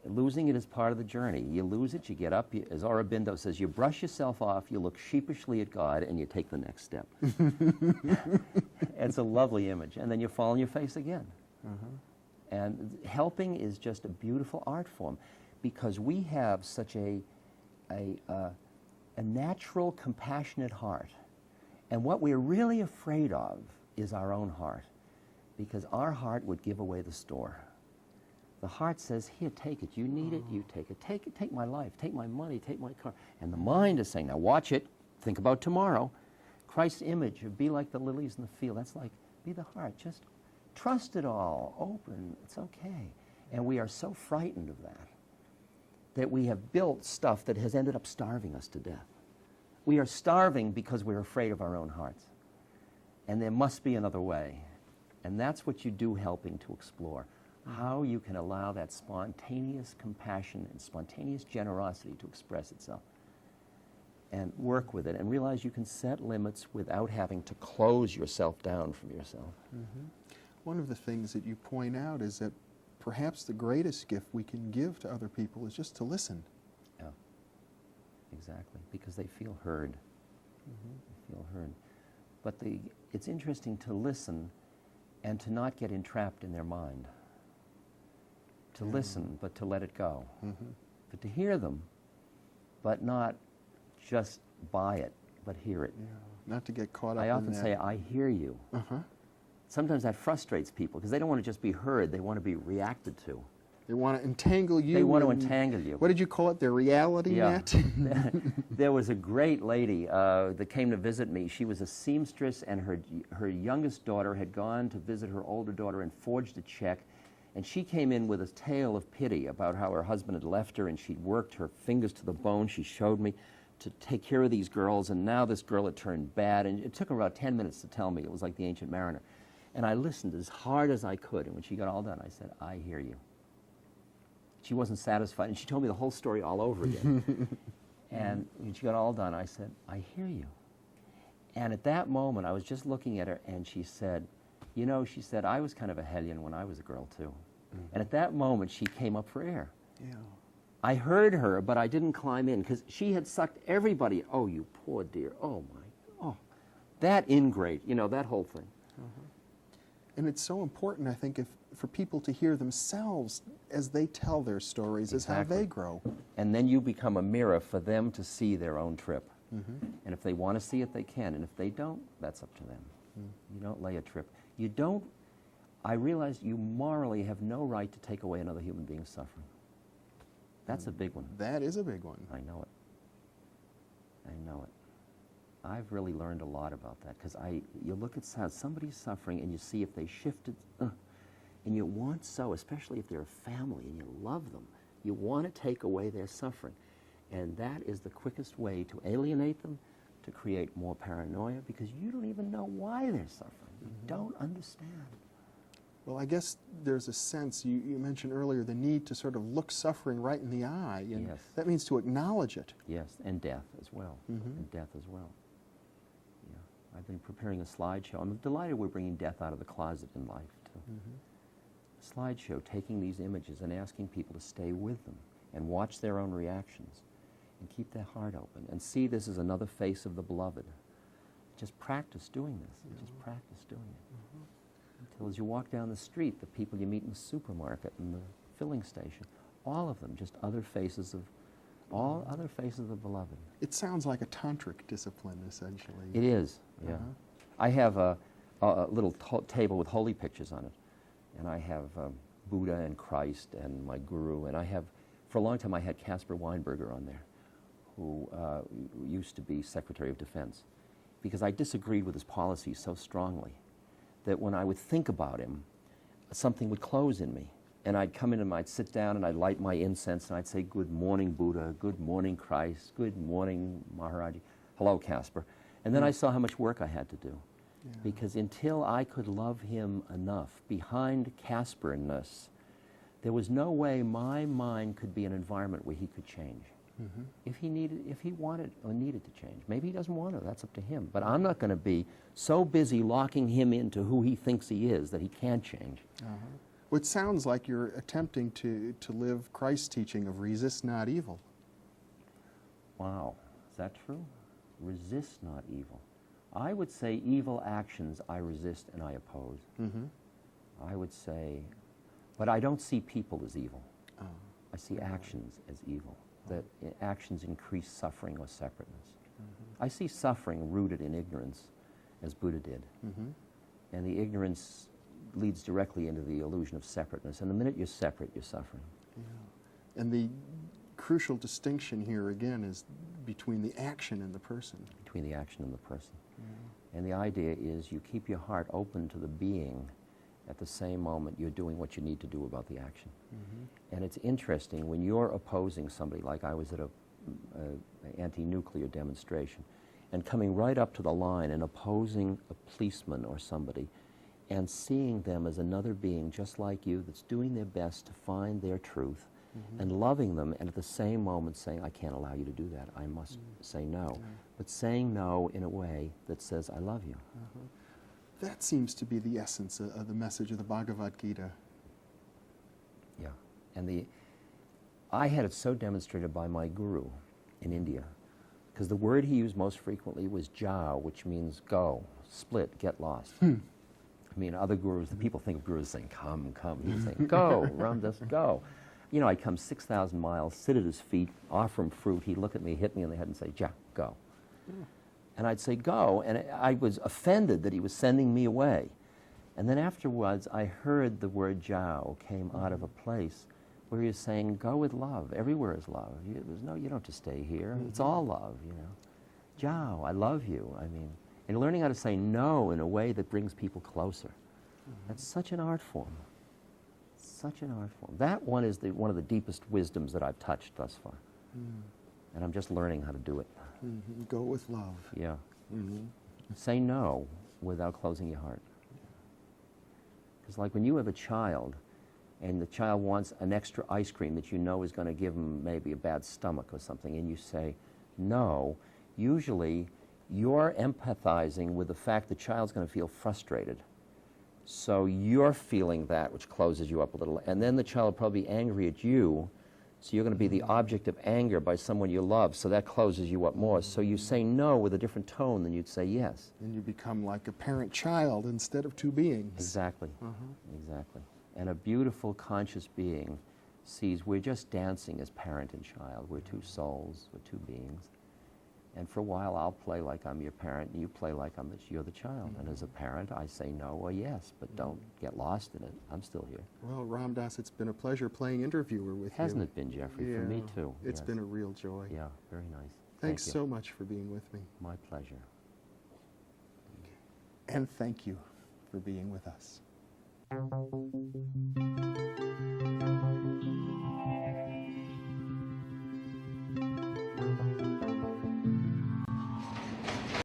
Losing it is part of the journey. You lose it, you get up, as Aurobindo says, you brush yourself off, you look sheepishly at God, and you take the next step. It's a lovely image. And then you fall on your face again. And helping is just a beautiful art form, because we have such a natural, compassionate heart. And what we're really afraid of is our own heart, because our heart would give away the store. The heart says, "Here, take it. You need it, you take it. Take it, take my life, take my money, take my car." And the mind is saying, "Now watch it. Think about tomorrow." Christ's image of be like the lilies in the field, that's like, be the heart. Just trust it all, open, it's okay. And we are so frightened of that we have built stuff that has ended up starving us to death. We are starving because we're afraid of our own hearts. And there must be another way. And that's what you do helping to explore. How you can allow that spontaneous compassion and spontaneous generosity to express itself. And work with it and realize you can set limits without having to close yourself down from yourself. One of the things that you point out is that perhaps the greatest gift we can give to other people is just to listen. Yeah, exactly, because they feel heard. They feel heard. But it's interesting to listen and to not get entrapped in their mind. To listen, but to let it go. But to hear them, but not just buy it, but hear it. Yeah. Not to get caught up in that. I often say, "I hear you." Sometimes that frustrates people because they don't want to just be heard, they want to be reacted to. They want to entangle you. They want to entangle you. What did you call it? Their reality net? There was a great lady that came to visit me. She was a seamstress, and her youngest daughter had gone to visit her older daughter and forged a check. And she came in with a tale of pity about how her husband had left her, and she'd worked her fingers to the bone. She showed me to take care of these girls, and now this girl had turned bad. And it took her about 10 minutes to tell me. It was like the Ancient Mariner. And I listened as hard as I could. And when she got all done, I said, "I hear you." She wasn't satisfied, and she told me the whole story all over again. And when she got all done, I said, "I hear you." And at that moment, I was just looking at her, and she said, "You know," she said, "I was kind of a hellion when I was a girl, too." And at that moment, she came up for air. Yeah. I heard her, but I didn't climb in, because she had sucked everybody. "Oh, you poor dear. Oh, that ingrate," that whole thing. And it's so important, I think, for people to hear themselves as they tell their stories, as how they grow. And then you become a mirror for them to see their own trip. And if they want to see it, they can. And if they don't, that's up to them. You don't lay a trip. I realize you morally have no right to take away another human being's suffering. That's a big one. That is a big one. I know it. I know it. I've really learned a lot about that, because you look at how somebody's suffering and you see if they shifted, and you want so, especially if they're a family and you love them, you want to take away their suffering. And that is the quickest way to alienate them, to create more paranoia, because you don't even know why they're suffering. You don't understand. Well, I guess there's a sense, you mentioned earlier, the need to sort of look suffering right in the eye, and Yes. that means to acknowledge it. Yes, and death as well. And death as well. Yeah. I've been preparing a slideshow. I'm delighted we're bringing death out of the closet in life, too. A slideshow, taking these images and asking people to stay with them and watch their own reactions and keep their heart open and see this as another face of the beloved. Just practice doing this. Just practice doing it. Until as you walk down the street, the people you meet in the supermarket and the filling station, all of them just other faces of, all other faces of the beloved. It sounds like a tantric discipline, essentially. It is, yeah. I have a little table with holy pictures on it, and I have Buddha and Christ and my guru, and I have, for a long time I had Caspar Weinberger on there, who used to be Secretary of Defense, because I disagreed with his policies so strongly that when I would think about him, something would close in me. And I'd come in and I'd sit down and I'd light my incense and I'd say, "Good morning, Buddha. Good morning, Christ. Good morning, Maharaji. Hello, Caspar." And then I saw how much work I had to do. Because until I could love him enough, behind Caspar-ness, there was no way my mind could be an environment where he could change. If he wanted or needed to change. Maybe he doesn't want to, that's up to him. But I'm not going to be so busy locking him into who he thinks he is that he can't change. Well, it sounds like you're attempting to live Christ's teaching of resist not evil. Wow, is that true? Resist not evil. I would say evil actions I resist and I oppose. I would say, but I don't see people as evil. I see actions as evil. That actions increase suffering or separateness. I see suffering rooted in ignorance, as Buddha did. And the ignorance leads directly into the illusion of separateness. And the minute you're separate, you're suffering. And the crucial distinction here, again, is between the action and the person. Between the action and the person. And the idea is you keep your heart open to the being at the same moment you're doing what you need to do about the action. And it's interesting, when you're opposing somebody, like I was at a anti-nuclear demonstration, and coming right up to the line and opposing a policeman or somebody, and seeing them as another being just like you that's doing their best to find their truth, and loving them, and at the same moment saying, "I can't allow you to do that, I must say no." But saying no in a way that says, "I love you." That seems to be the essence of the message of the Bhagavad Gita. Yeah. And I had it so demonstrated by my guru in India, because the word he used most frequently was jao, which means go, split, get lost. I mean, other gurus, the people think of gurus saying, "Come, come." He was saying, "Go, Ram Das, go." You know, I'd come 6,000 miles, sit at his feet, offer him fruit. He'd look at me, hit me in the head and say, "Ja, go." And I'd say, "Go." And I was offended that he was sending me away. And then afterwards, I heard the word jao came out of a place where he was saying, "Go with love. Everywhere is love. You don't have to stay here. It's all love, you know. Jao, I love you." I mean, and learning how to say no in a way that brings people closer. That's such an art form. Such an art form. That one is one of the deepest wisdoms that I've touched thus far. And I'm just learning how to do it. Go with love. Yeah. Say no without closing your heart. Because like when you have a child and the child wants an extra ice cream that you know is going to give them maybe a bad stomach or something, and you say no, usually you're empathizing with the fact the child's going to feel frustrated. So you're feeling that, which closes you up a little, and then the child will probably be angry at you, so you're going to be the object of anger by someone you love, so that closes you up more. So you say no with a different tone than you'd say yes. And you become like a parent-child instead of two beings. Exactly. Exactly. And a beautiful, conscious being sees we're just dancing as parent and child. We're two souls, we're two beings. And for a while, I'll play like I'm your parent, and you play like you're the child. And as a parent, I say no or yes, but don't get lost in it. I'm still here. Well, Ram Das, it's been a pleasure playing interviewer with you. Hasn't it been, Jeffrey? For me, too. It's been a real joy. Yeah, very nice. Thanks Thank you. so much for being with me. My pleasure. And thank you for being with us.